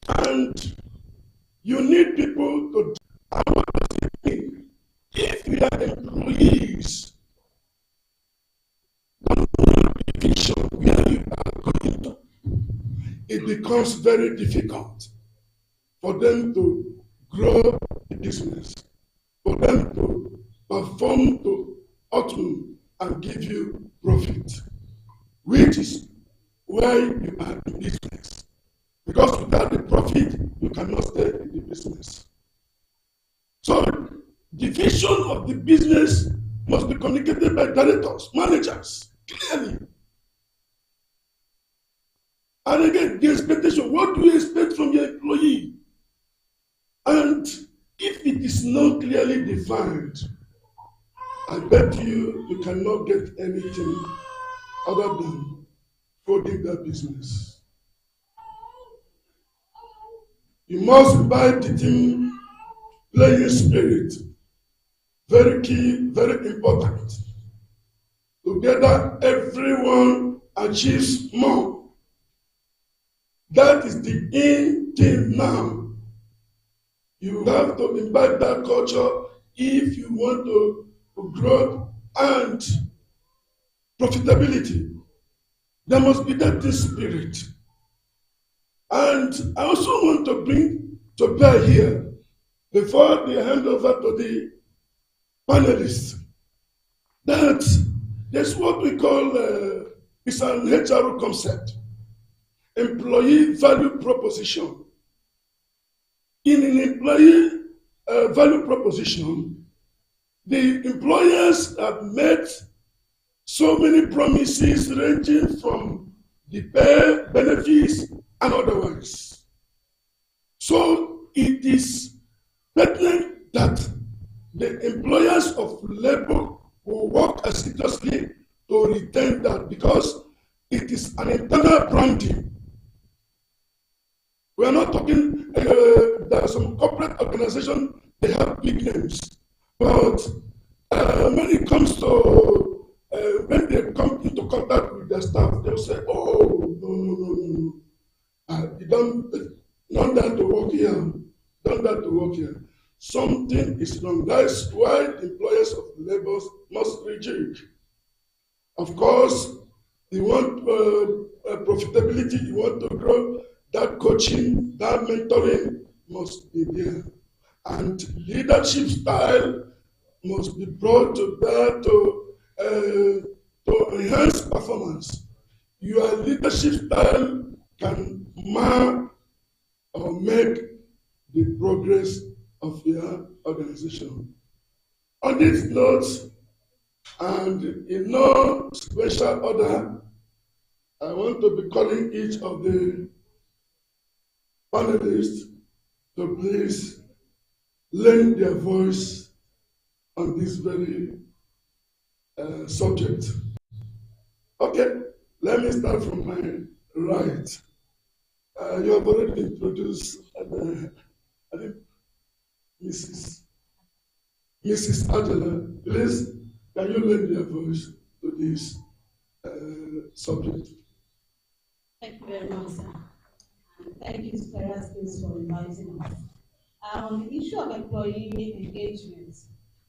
and you need people to think. If we are employees, vision where you are going to, it becomes very difficult for them to grow the business, for them to perform to optimum and give you profit, which is why you are in business. Because without the profit, you cannot stay in the business. So the vision of the business must be communicated by directors, managers, clearly. And again, the expectation, what do you expect from your employee? And if it is not clearly defined, I bet you cannot get anything other than holding that business. You must buy the team playing spirit. Very key, very important. Together, everyone achieves more. That is the in thing now. You have to imbibe that culture if you want to grow and profitability. There must be that spirit. And I also want to bring to bear here, before they hand over to the panelists, that there's what we call it's an HR concept, employee value proposition. In an employee value proposition, the employers have made so many promises ranging from the pay, benefits, and otherwise. So it is pertinent that the employers of labor will work assiduously to retain that, because it is an internal branding. We are not talking, there are some corporate organizations, they have big names, but when it comes to, when they come into contact with their staff, they'll say, oh, no. You don't that to work here. Don't that to work here. Something is wrong. That's why employers of labor must reject. Of course, you want profitability, you want to grow, that coaching, that mentoring must be there. And leadership style must be brought to bear to enhance performance. Your leadership style can mar or make the progress of your organization. On this note, and in no special order, I want to be calling each of the panelists to please lend their voice on this very subject. Okay, let me start from my right. You have already introduced, I think, Mrs. Angela. Please, can you lend your voice to this subject? Thank you very much, sir. And thank you to Terraskills for inviting us. On the issue of employee engagement,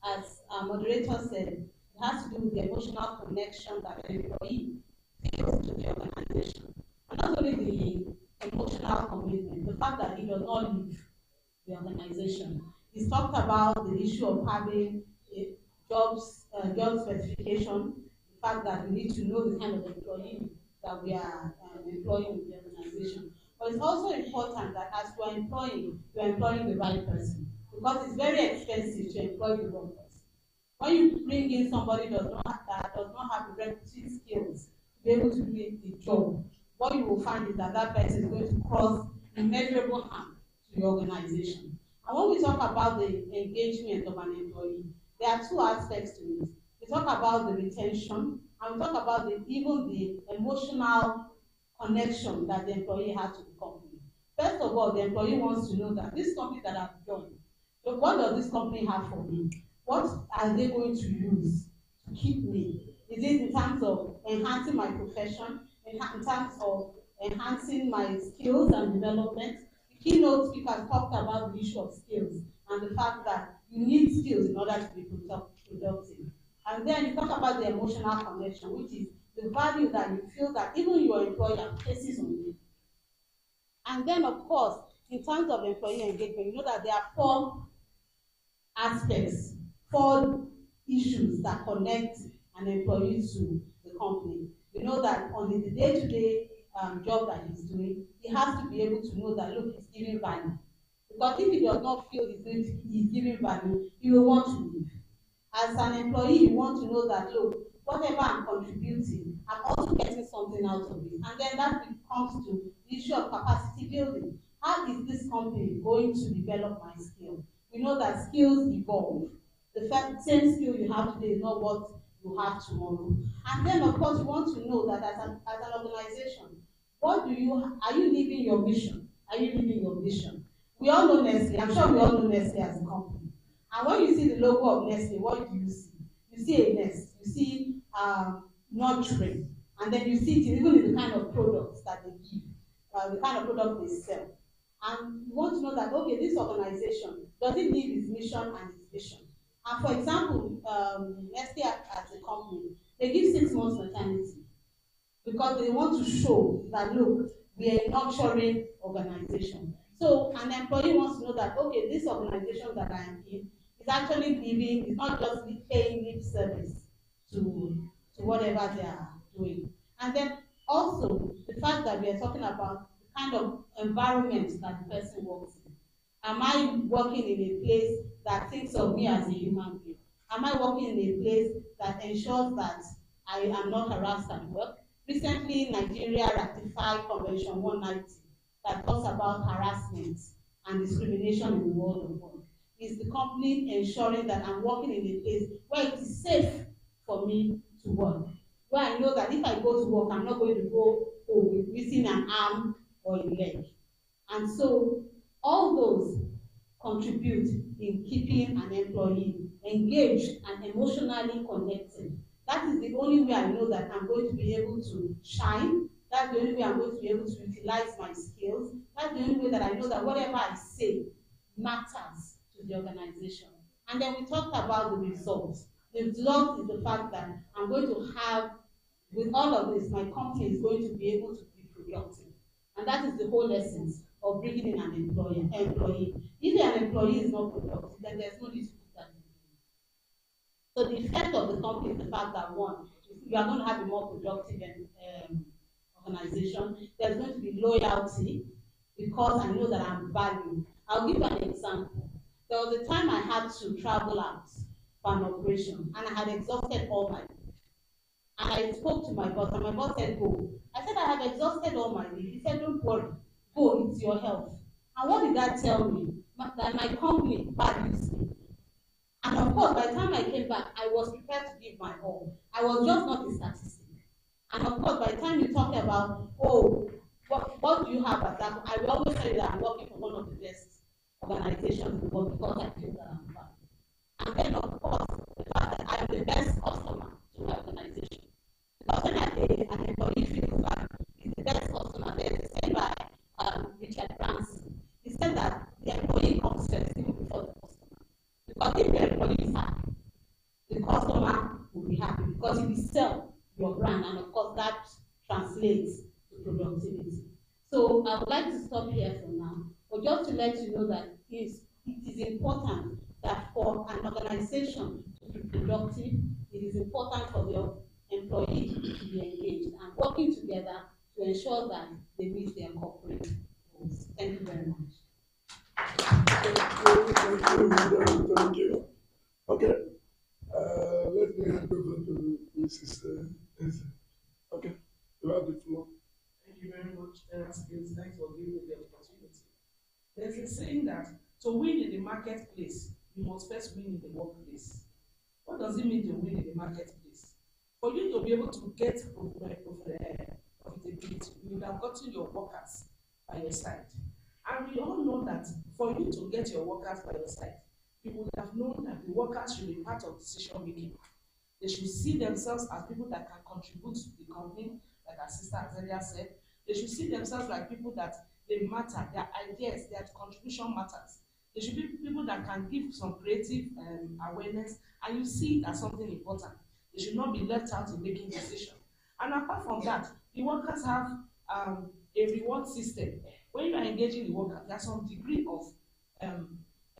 as our moderator said, it has to do with the emotional connection that an employee feels to the organization. And not only the emotional commitment, the fact that he does not leave the organization. He's talked about the issue of having a job specification, the fact that we need to know the kind of employee that we are employing with the organization. But it's also important that as we're employing the right person. because it's very expensive to employ the wrong person. When you bring in somebody that does not have the requisite skills to be able to do the job, what you will find is that that person is going to cause immeasurable harm to your organization. And when we talk about the engagement of an employee, there are two aspects to it. We talk about the retention, and we talk about even the emotional connection that the employee has to the company. First of all, the employee wants to know that this company that I've joined, so what does this company have for me? What are they going to use to keep me? Is it in terms of enhancing my profession, in terms of enhancing my skills and development? The keynote speaker talked about the issue of skills and the fact that you need skills in order to be productive. And then you talk about the emotional connection, which is the value that you feel that even your employer places on you. And then, of course, in terms of employee engagement, you know that there are four aspects, four issues that connect an employee to the company. You know that on the day-to-day job that he's doing, he has to be able to know that, look, he's giving value. Because if he does not feel he's giving value, he will want to leave. As an employee, you want to know that, look, whatever I'm contributing, I'm also getting something out of it. And then that comes to the issue of capacity building. How is this company going to develop my skill? We know that skills evolve. The same skill you have today is not what you have tomorrow. And then, of course, you want to know that as an organization, are you living your mission? Are you living your vision? We all know Nestle. I'm sure we all know Nestle as a company. And when you see the logo of Nestle, what do you see? You see a nest. You see nurturing. And then you see it even in the kind of products that they give, the kind of product they sell. And you want to know that, okay, this organization, does it live its mission and its vision? And for example, Nestle as a company, they give 6 months maternity because they want to show that, look, we are a nurturing organization. So an employee wants to know that, okay, this organization that I am in is actually giving, it's not just paying lip service to whatever they are doing. And then also the fact that we are talking about the kind of environment that the person works in. Am I working in a place that thinks of me as a human being? Am I working in a place that ensures that I am not harassed at work? Recently, Nigeria ratified Convention 190 that talks about harassment and discrimination in the world of work. Is the company ensuring that I'm working in a place where it is safe for me to work? Where I know that if I go to work, I'm not going to go home with missing an arm or a leg. And so all those contribute in keeping an employee engaged and emotionally connected. That is the only way I know that I'm going to be able to shine. That's the only way I'm going to be able to utilize my skills. That's the only way that I know that whatever I say matters to the organization. And then we talked about the results. The result is the fact that I'm going to have, with all of this, my company is going to be able to be productive. And that is the whole essence of bringing in an employee. If an employee is not productive, then there's no need to put that in. So the effect of the company is the fact that, one, you are going to have a more productive organization. There's going to be loyalty because I know that I'm valued. I'll give you an example. There was a time I had to travel out for an operation, and I had exhausted all my leave. And I spoke to my boss, and my boss said, go. I said, I have exhausted all my leave. He said, don't worry, go, it's your health. And what did that tell me? That my company values me. And of course, by the time I came back, I was prepared to give my all. I was just not a statistic. And of course, by the time you talk about, oh, what do you have at that? I will always tell you that I'm working for one of the best organizations in the world because I feel that I'm valued. And then, of course, the fact that I'm the best customer to my organization. Because when an employee feels that he's the best customer, there's a saying by Richard Branson. He said that the employee comes first, even before the customer. Because if the employee is happy, the customer will be happy because you will sell your brand, and of course that translates to productivity. So I would like to stop here for now, but just to let you know that it is important that for an organization to be productive, it is important for the employee to be engaged and working together to ensure that they meet their corporate goals. Thank you very much. madam. Thank you. Okay. Let me hand over to Mrs. Eze. Okay, you have the floor. Thank you very much, Terraskills. Thanks for giving me the opportunity. There's a saying that to win in the marketplace, you must first win in the workplace. What does it mean to win in the marketplace? For you to be able to get profitability, you would have gotten your workers by your side. And we all know that for you to get your workers by your side, you would have known that the workers should be part of decision making. They should see themselves as people that can contribute to the company, like our sister Azelia said. They should see themselves like people that they matter, their ideas, their contribution matters. They should be people that can give some creative awareness, and you see it as something important. They should not be left out in making decisions. And apart from that, the workers have a reward system. When you are engaging the workers, there's some degree of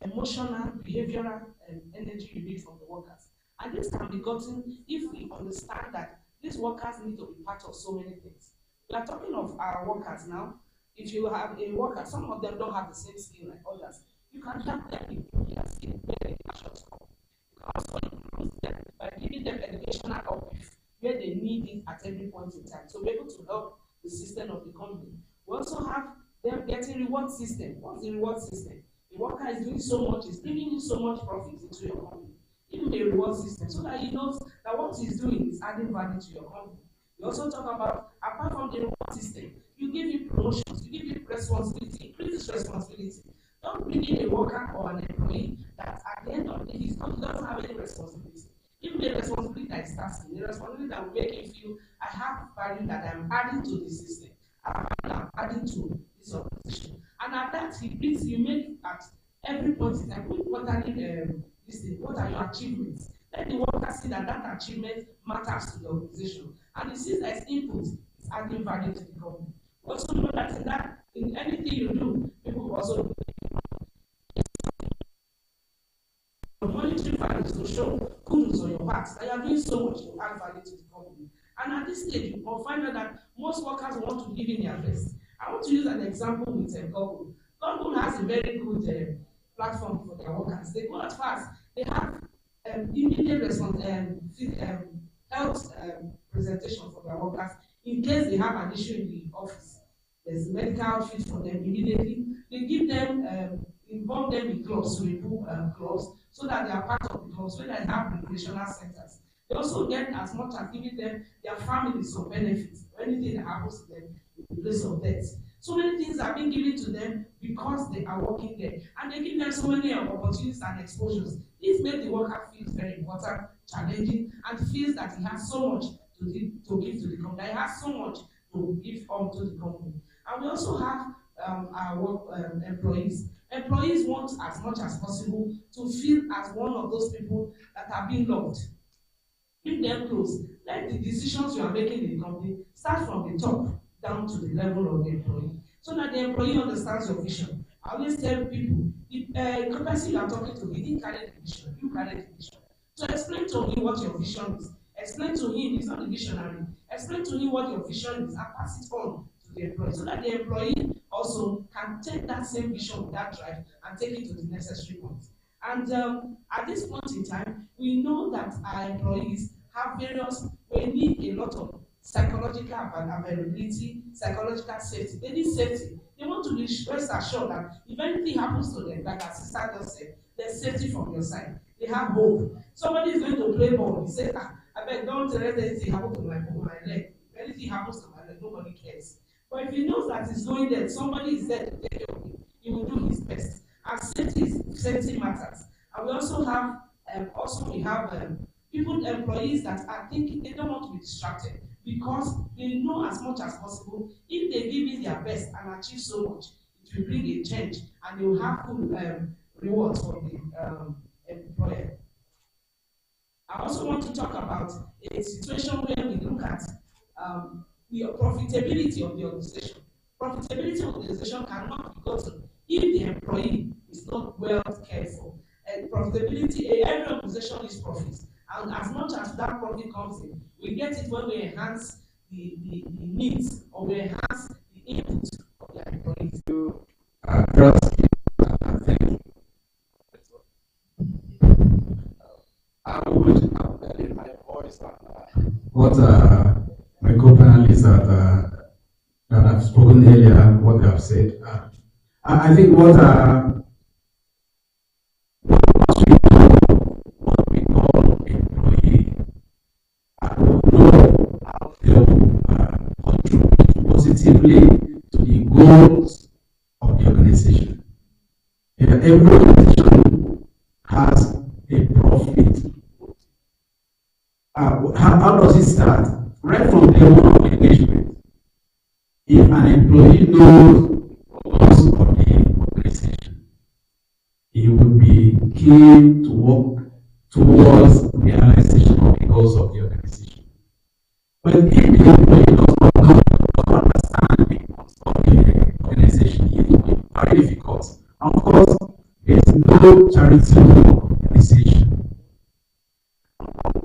emotional, behavioral energy you need from the workers. And this can be gotten if we understand that these workers need to be part of so many things. We are talking of our workers now. If you have a worker, some of them don't have the same skill like others. You can help them improve their skill where they are short of. You can also improve them by giving them educational uplift where they need it at every point in time. So we're able to help the system of the company. We also have them getting reward system. What's the reward system? The worker is doing so much, is bringing you so much profit into your company. Give him a reward system so that he knows that what he's doing is adding value to your company. We also talk about, apart from the reward system, you give him promotions, you give him responsibility, increase his responsibility. Don't bring in a worker or an employee that at the end of the day, he doesn't have any responsibility. Give him a responsibility that is tasking, a responsibility that will make him feel, I have value that I'm adding to the system, I'm adding to this organization. And at that, he brings, you make at every point in time, what are your achievements? Let the worker see that that achievement matters to the organization. And he sees that input is adding value to the company. Also know that in anything you do, people will also do monetary values to show kudos on your part that you are doing so much to add value to the company. And at this stage, you will find out that most workers want to give in their best. I want to use an example with Google. Google has a very good platform for their workers. They go as far as they have immediate response health presentation for their workers in case they have an issue in the office. There's a medical outfit for them immediately. They give them, involve them in clubs, to remove clubs, so that they are part of the clubs, when they have recreational centers. They also get as much as giving them their families some benefits, or anything that happens to them in the place of death. So many things are being given to them because they are working there. And they give them so many opportunities and exposures. This makes the worker feel very important, challenging, and feels that he has so much to give to the company. He has so much to give on to the company. And we also have our work employees. Employees want as much as possible to feel as one of those people that are being loved. Bring them close. Let the decisions you are making in the company start from the top down to the level of the employee, so that the employee understands your vision. I always tell people, the person you are talking to, he didn't carry the vision, you carry the vision. So explain to him what your vision is. Explain to him, he's not a visionary. Explain to him what your vision is and pass it on to the employee, so that the employee also can take that same vision with that drive and take it to the necessary point. And at this point in time, we know that our employees have we need a lot of psychological availability, psychological safety. They need safety. They want to be rest assured that if anything happens to them, like our sister just said, there's safety from your side. They have hope. Somebody is going to play ball. He said, I beg, don't let anything happen to my leg. If anything happens to my leg, nobody cares. But if he knows that he's going there, somebody is there to take care of him, he will do his best. And safety matters. And we also have people, employees that are thinking they don't want to be distracted, because they know as much as possible if they give it their best and achieve so much, it will bring a change and they will have good rewards for the employer. I also want to talk about a situation where we look at the profitability of the organization. Profitability of the organization cannot be gotten if the employee is not well cared for. And profitability, every organization is profit. And as much as that profit comes in, we get it when we enhance the needs, or we enhance the input of the employees. Thank you. I would in my voice what my co-panelists that have spoken earlier, what they have said. I think what we call employee, know how to contribute positively to the goals of the organization. Every organization has a profit. How does it start? Right from the one of engagement. If an employee knows the goals of the organization, he will be keen to work towards the realization of the goals of the organization. But if the employee does not know, does not understand the goals of the organization, it will be very difficult. And of course, there is no charitable organization.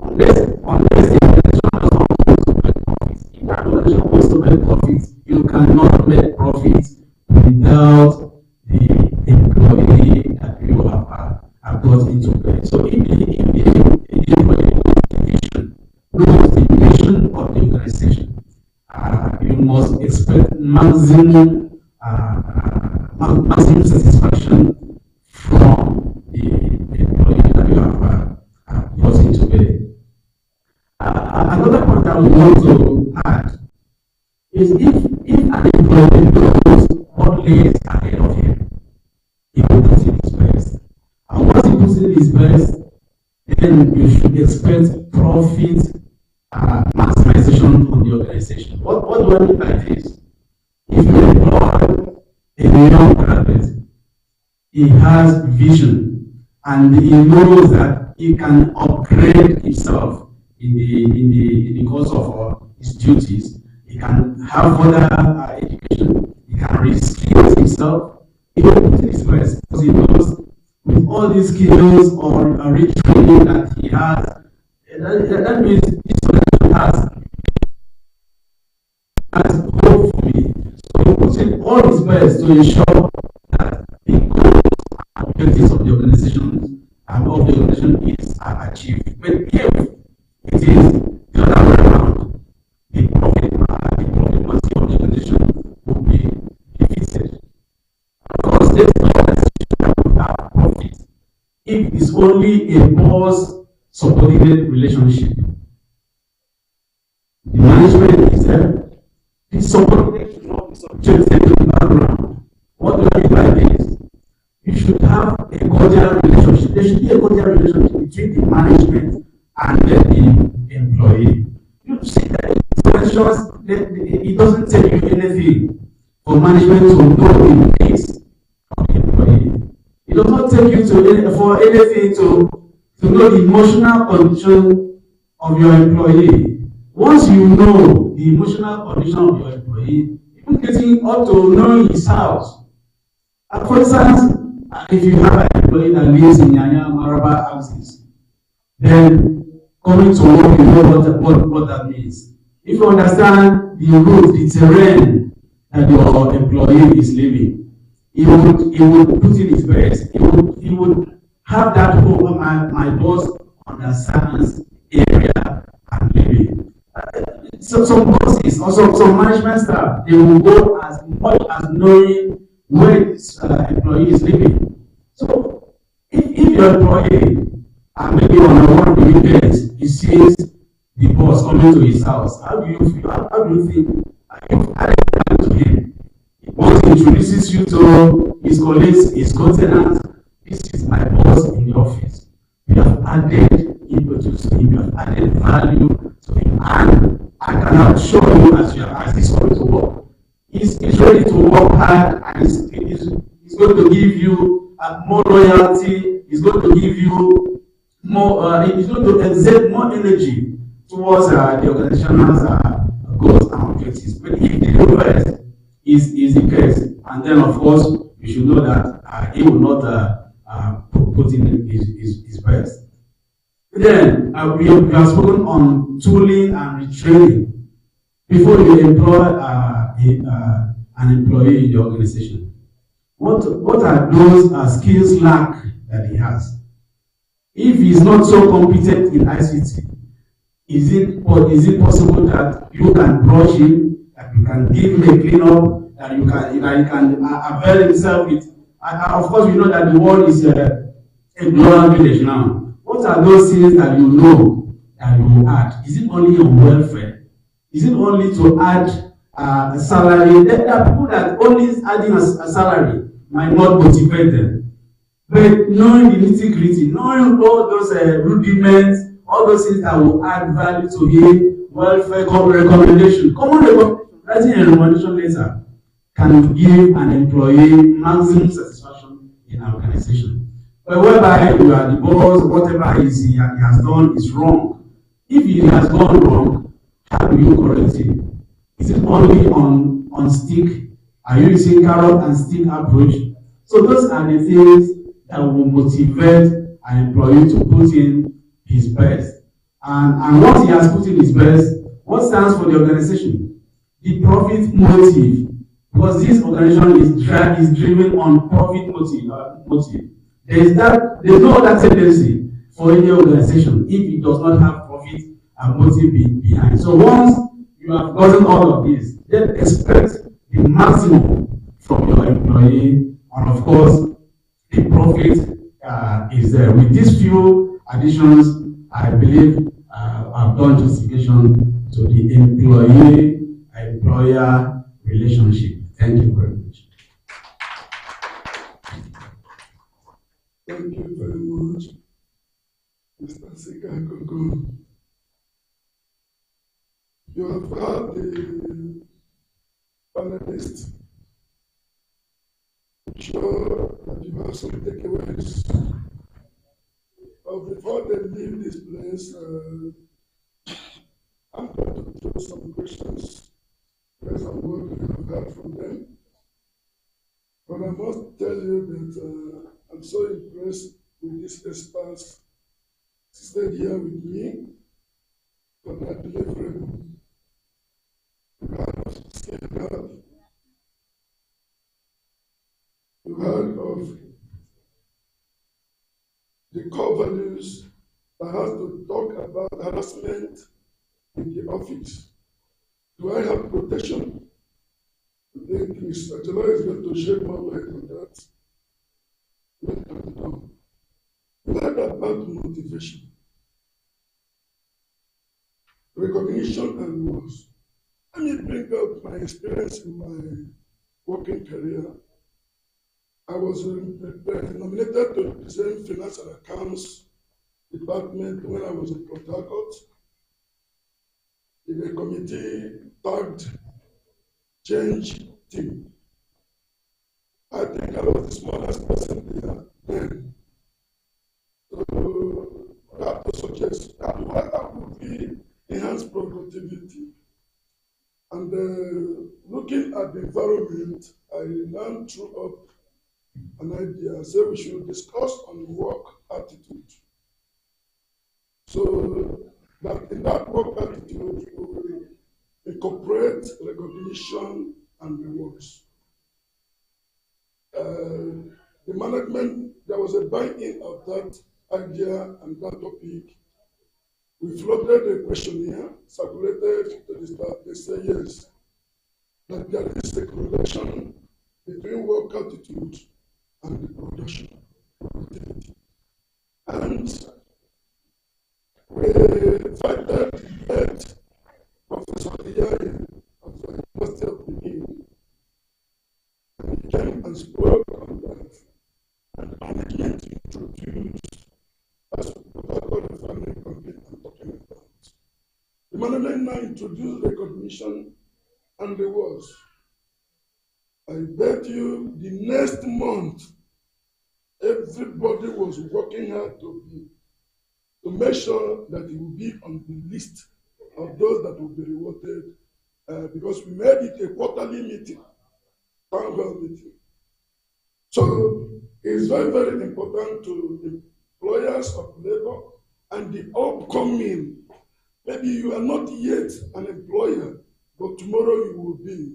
Unless the organization does not want to make profits. If that organization wants to make profits, you cannot make profits without the employee that you have brought into play. So if the employee knows the vision of the organization, you must expect maximum satisfaction from the employee that you have brought into play. Another point I would want to add is if an employee knows what lays ahead of him, he will put in his best. And once he puts in his best, then you should expect profit maximization on the organization. What do I mean by this? If you employ a young graduate, he has vision and he knows that he can upgrade himself in the course of his duties. He can have further education, he can reskill himself, he will put in his best because he knows with all these skills or retraining that he has, that means this person has hope for me. So he puts in all his best to ensure that the goals and objectives of the organization is achieved. But if it is the other way around, the profitability of the organization will be defeated. Because this organization will have profit if it's only a boss-subordinate relationship. The management is there, the subordinate should not be subjected to the background. What do I mean by this? You should have a cordial relationship. There should be a cordial relationship between the management and the employee. You see that it doesn't tell you anything for management to know the needs of the employee. It does not take you for anything to know the emotional condition of your employee. Once you know the emotional condition of your employee, even getting up to knowing his house. For instance, if you have an employee that lives in Nyanya Maraba houses, then coming to work, you know what that means. If you understand the route, the terrain that your employee is living, he would put in his best. He would have that hope. My boss understands area I'm living. So some bosses or some management staff, they will go as much as knowing where this employee is living. So if your employee maybe on one of the weekends he sees the boss coming to his house, how do you feel? How do you think? You've added value to him. Once he introduces you to his colleagues, his co-tenants, this is my boss in the office. You have added impetus to him, you have added value to him, and I can assure you as he's coming to work, he's ready to work hard, and he's going to give you more loyalty, he's going to give you more, he's going to exert more energy towards the organization's goals and objectives. But if the reverse is the case, and then of course you should know that he will not put in his best. Then we have spoken on tooling and retraining before you employ an employee in the organization. What are those skills lack that he has? If he's not so competent in ICT, is it possible that you can brush him, that you can give him a clean up, that he can avail himself with? Of course, we know that the world is a global village now. What are those things that you know that you will add? Is it only on welfare? Is it only to add a salary? There are people that only adding a salary might not motivate them. But knowing the nitty-gritty, knowing all those rudiments, all those things that will add value to him, welfare, common recommendation, writing a recommendation letter can give an employee maximum satisfaction in an organization. But whereby you are the boss, whatever he has done is wrong. If he has gone wrong, how do you correct him? Is it only on stick? Are you using carrot and stick approach? So those are the things that will motivate an employee to put in his best. And once he has put in his best, what stands for the organization? The profit motive. Because this organization is driven on profit motive. There's no other tendency for any organization if it does not have profit and motive behind. So once you have gotten all of this, then expect the maximum from your employee, and of course, the profit is there. With these few additions, I believe I've done justification to the employee-employer relationship. Thank you very much. Thank you very much, Mr. Sikagogo. You have heard the panelists. I'm sure that you have some takeaways. But before they leave this place, I'm going to throw some questions based on what we have heard from them. But I must tell you that I'm so impressed with these experts stayed here with me for that delivery. You heard of the core values that has to talk about harassment in the office. Do I have protection? I think Mr. Ajala is going to shed more light on that. What about motivation? Recognition and rewards. Let me bring up my experience in my working career. I was nominated to represent Finance and Accounts Department when I was in Port Harcourt in a committee tagged Change Team. I think I was the smallest person there then. So I have to suggest that would be enhanced productivity. And looking at the environment, I now threw up an idea, say we should discuss on work attitude. So that in that work attitude, we will incorporate recognition and rewards. The management, there was a buy-in of that idea and that topic. We floated a questionnaire, circulated to the staff. They say yes, that there is a correlation between work attitude and the production productivity. And we invited the head Professor Iyai of the University of Benin, and he came and spoke on that. And management introduced as what the family company I'm talking about. The management now introduced recognition and rewards. I bet you the next month, everybody was working hard to make sure that it will be on the list of those that will be rewarded because we made it a quarterly meeting, town hall meeting. So it's very, very important to employers of labor and the upcoming. Maybe you are not yet an employer, but tomorrow you will be.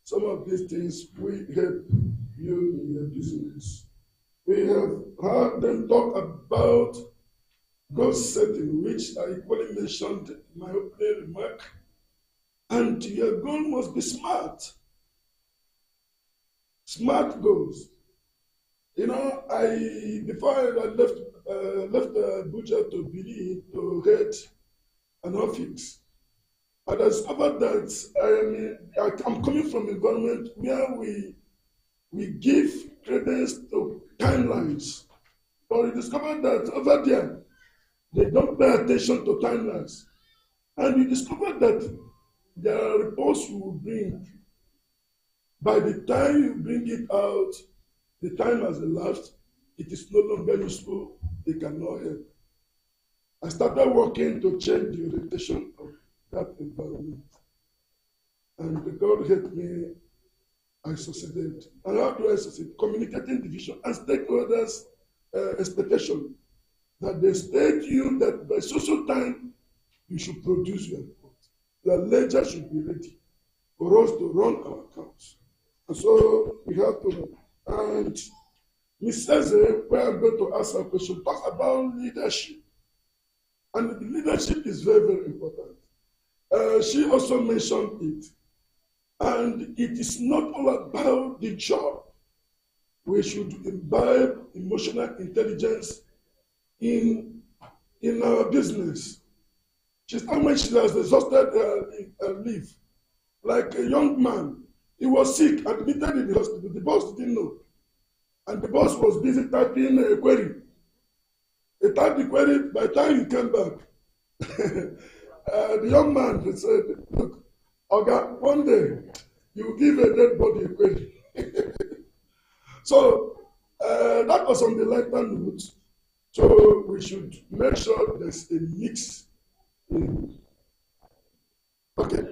Some of these things will help you in your business. We have heard them talk about goal setting, which I equally mentioned in my opening remark, and your goal must be smart. Smart goals. You know, before I left Abuja to Benin to head an office, I discovered that I'm coming from an environment where we give credence to timelines. But we discovered that over there, they don't pay attention to timelines. And we discovered that there are reports you will bring. By the time you bring it out, the time has elapsed, it is no longer useful, they cannot help. I started working to change the orientation of that environment. And God helped me, I succeeded. And how do I succeed? Communicating division and stakeholders' expectation that they state you that by social time you should produce your report. Your ledger should be ready for us to run our accounts. And so we have to, and Ms. Eze, where I'm going to ask a question, talk about leadership. And leadership is very, very important. She also mentioned it. And it is not all about the job. We should imbibe emotional intelligence in our business. She's not mentioned she has exhausted leave. Like a young man, he was sick, admitted in the hospital. The boss didn't know. And the boss was busy typing a query. He typed the query, by the time he came back, the young man said, look, Oga, one day you will give a dead body a query. So that was on the lighter note. So we should make sure there's a mix. Okay,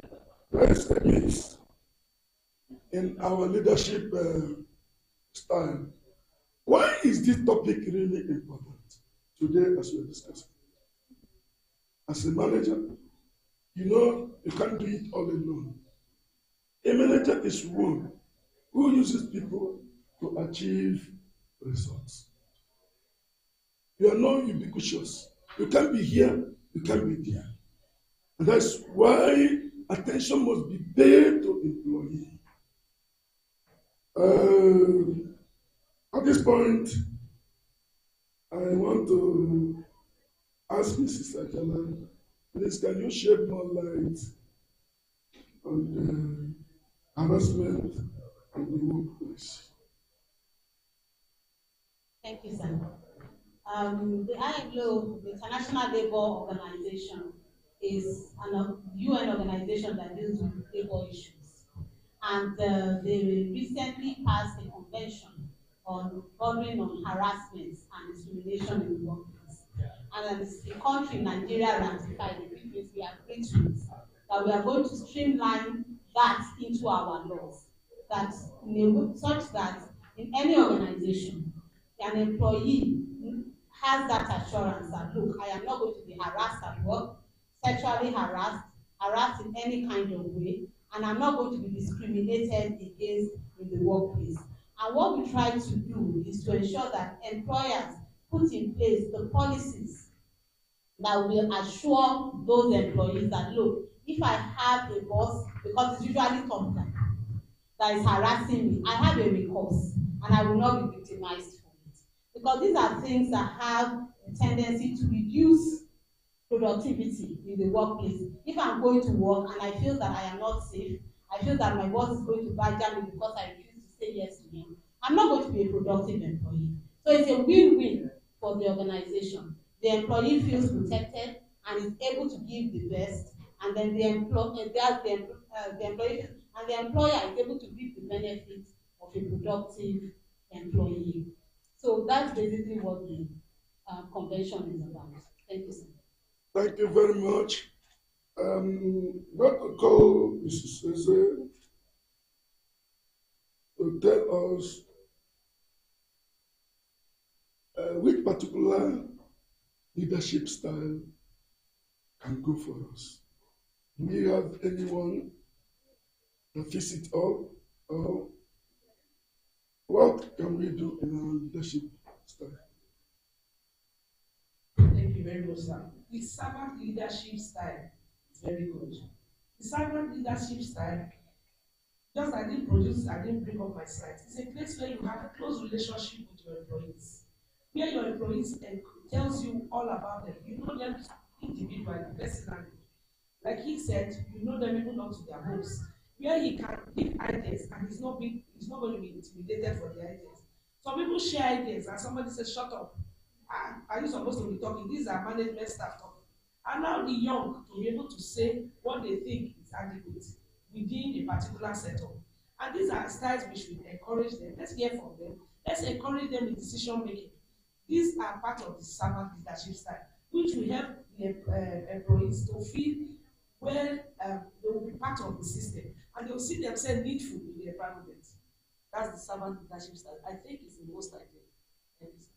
there is a mix in our leadership style. Why is this topic really important today as we're discussing? As a manager, you know you can't do it all alone. A manager is one who uses people to achieve results. You are not ubiquitous. You can't be here, you can't be there. And that's why attention must be paid to employee. At this point, I want to ask Mrs. Ajala, please can you shed more light on the harassment in the workplace? Thank you, sir. The ILO, the International Labour Organization, is an UN organization that deals with labor issues. And they recently passed a convention on bordering on harassment and discrimination in the workplace. And as the country, Nigeria, ratified it, which means we agreed to it, that we are going to streamline that into our laws, that such that in any organization, an employee has that assurance that, look, I am not going to be harassed at work, sexually harassed in any kind of way, and I'm not going to be discriminated against in the workplace. And what we try to do is to ensure that employers put in place the policies that will assure those employees that, look, if I have a boss, because it's usually top down, that is harassing me, I have a recourse and I will not be victimized for it. Because these are things that have a tendency to reduce productivity in the workplace. If I'm going to work and I feel that I am not safe, I feel that my boss is going to badger me because I refuse to say yes to him, I'm not going to be a productive employee. So it's a win-win for the organization. The employee feels protected and is able to give the best, and then the employee and the employer is able to reap the benefits of a productive employee. So that's basically what the convention is about. Thank you, sir. Thank you very much. Not to call Mrs. Eze to tell us which particular leadership style can go for us. Do we have anyone that fits it all? Or what can we do in our leadership style? Thank you very very much, sir. The servant leadership style is very good. The servant leadership style, just I didn't bring up my slides. It's a place where you have a close relationship with your employees, where your employees tells you all about them. You know them individually, personally. Like he said, you know them even up to their homes, where he can give ideas and he's not going to be intimidated for the ideas. Some people share ideas and somebody says, "Shut up. Are you supposed to be talking? These are management staff talking." Allow the young to be able to say what they think is adequate within a particular setup. And these are styles we should encourage them. Let's hear from them. Let's encourage them in decision making. These are part of the servant leadership style, which will help the employees to feel well, they will be part of the system and they will see themselves needful in the environment. That's the servant leadership style. I think it's the most ideal. Thank you, sir.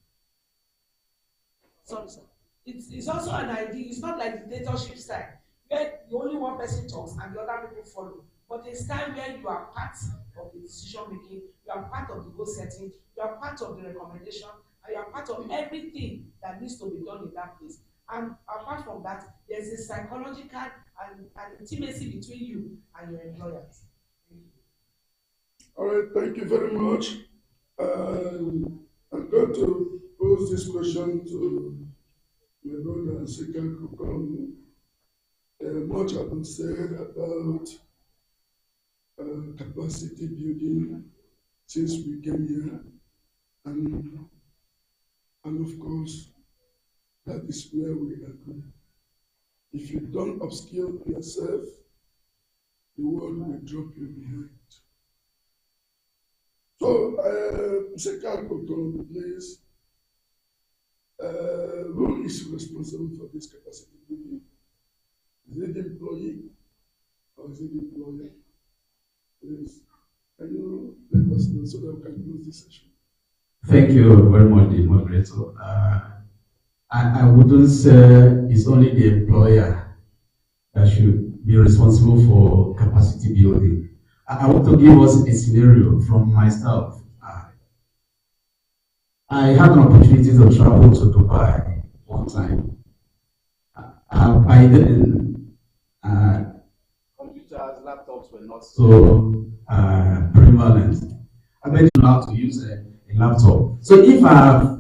Sorry, sir. It's also an idea. It's not like dictatorship style, where the only one person talks and the other people follow. But a style where you are part of the decision making, you are part of the goal setting, you are part of the recommendation, and you are part of everything that needs to be done in that place. And apart from that, there's a psychological and intimacy between you and your employers. Thank you. All right, thank you very much. I'm going to pose this question to my brother Sika Kokon. Much has been said about capacity building since we came here, and of course, that is where we agree. If you don't upskill yourself, the world will drop you behind. So, Sika Kokon, please. Who is responsible for this capacity building? Is it the employee or is it the employer? Please, can you let us know so that we can close this session? Thank you very much, the moderator. I wouldn't say it's only the employer that should be responsible for capacity building. I want to give us a scenario from myself. I had an opportunity to travel to Dubai one time. By then, computers, laptops were not so prevalent. I bet you know how to use a laptop. So if I have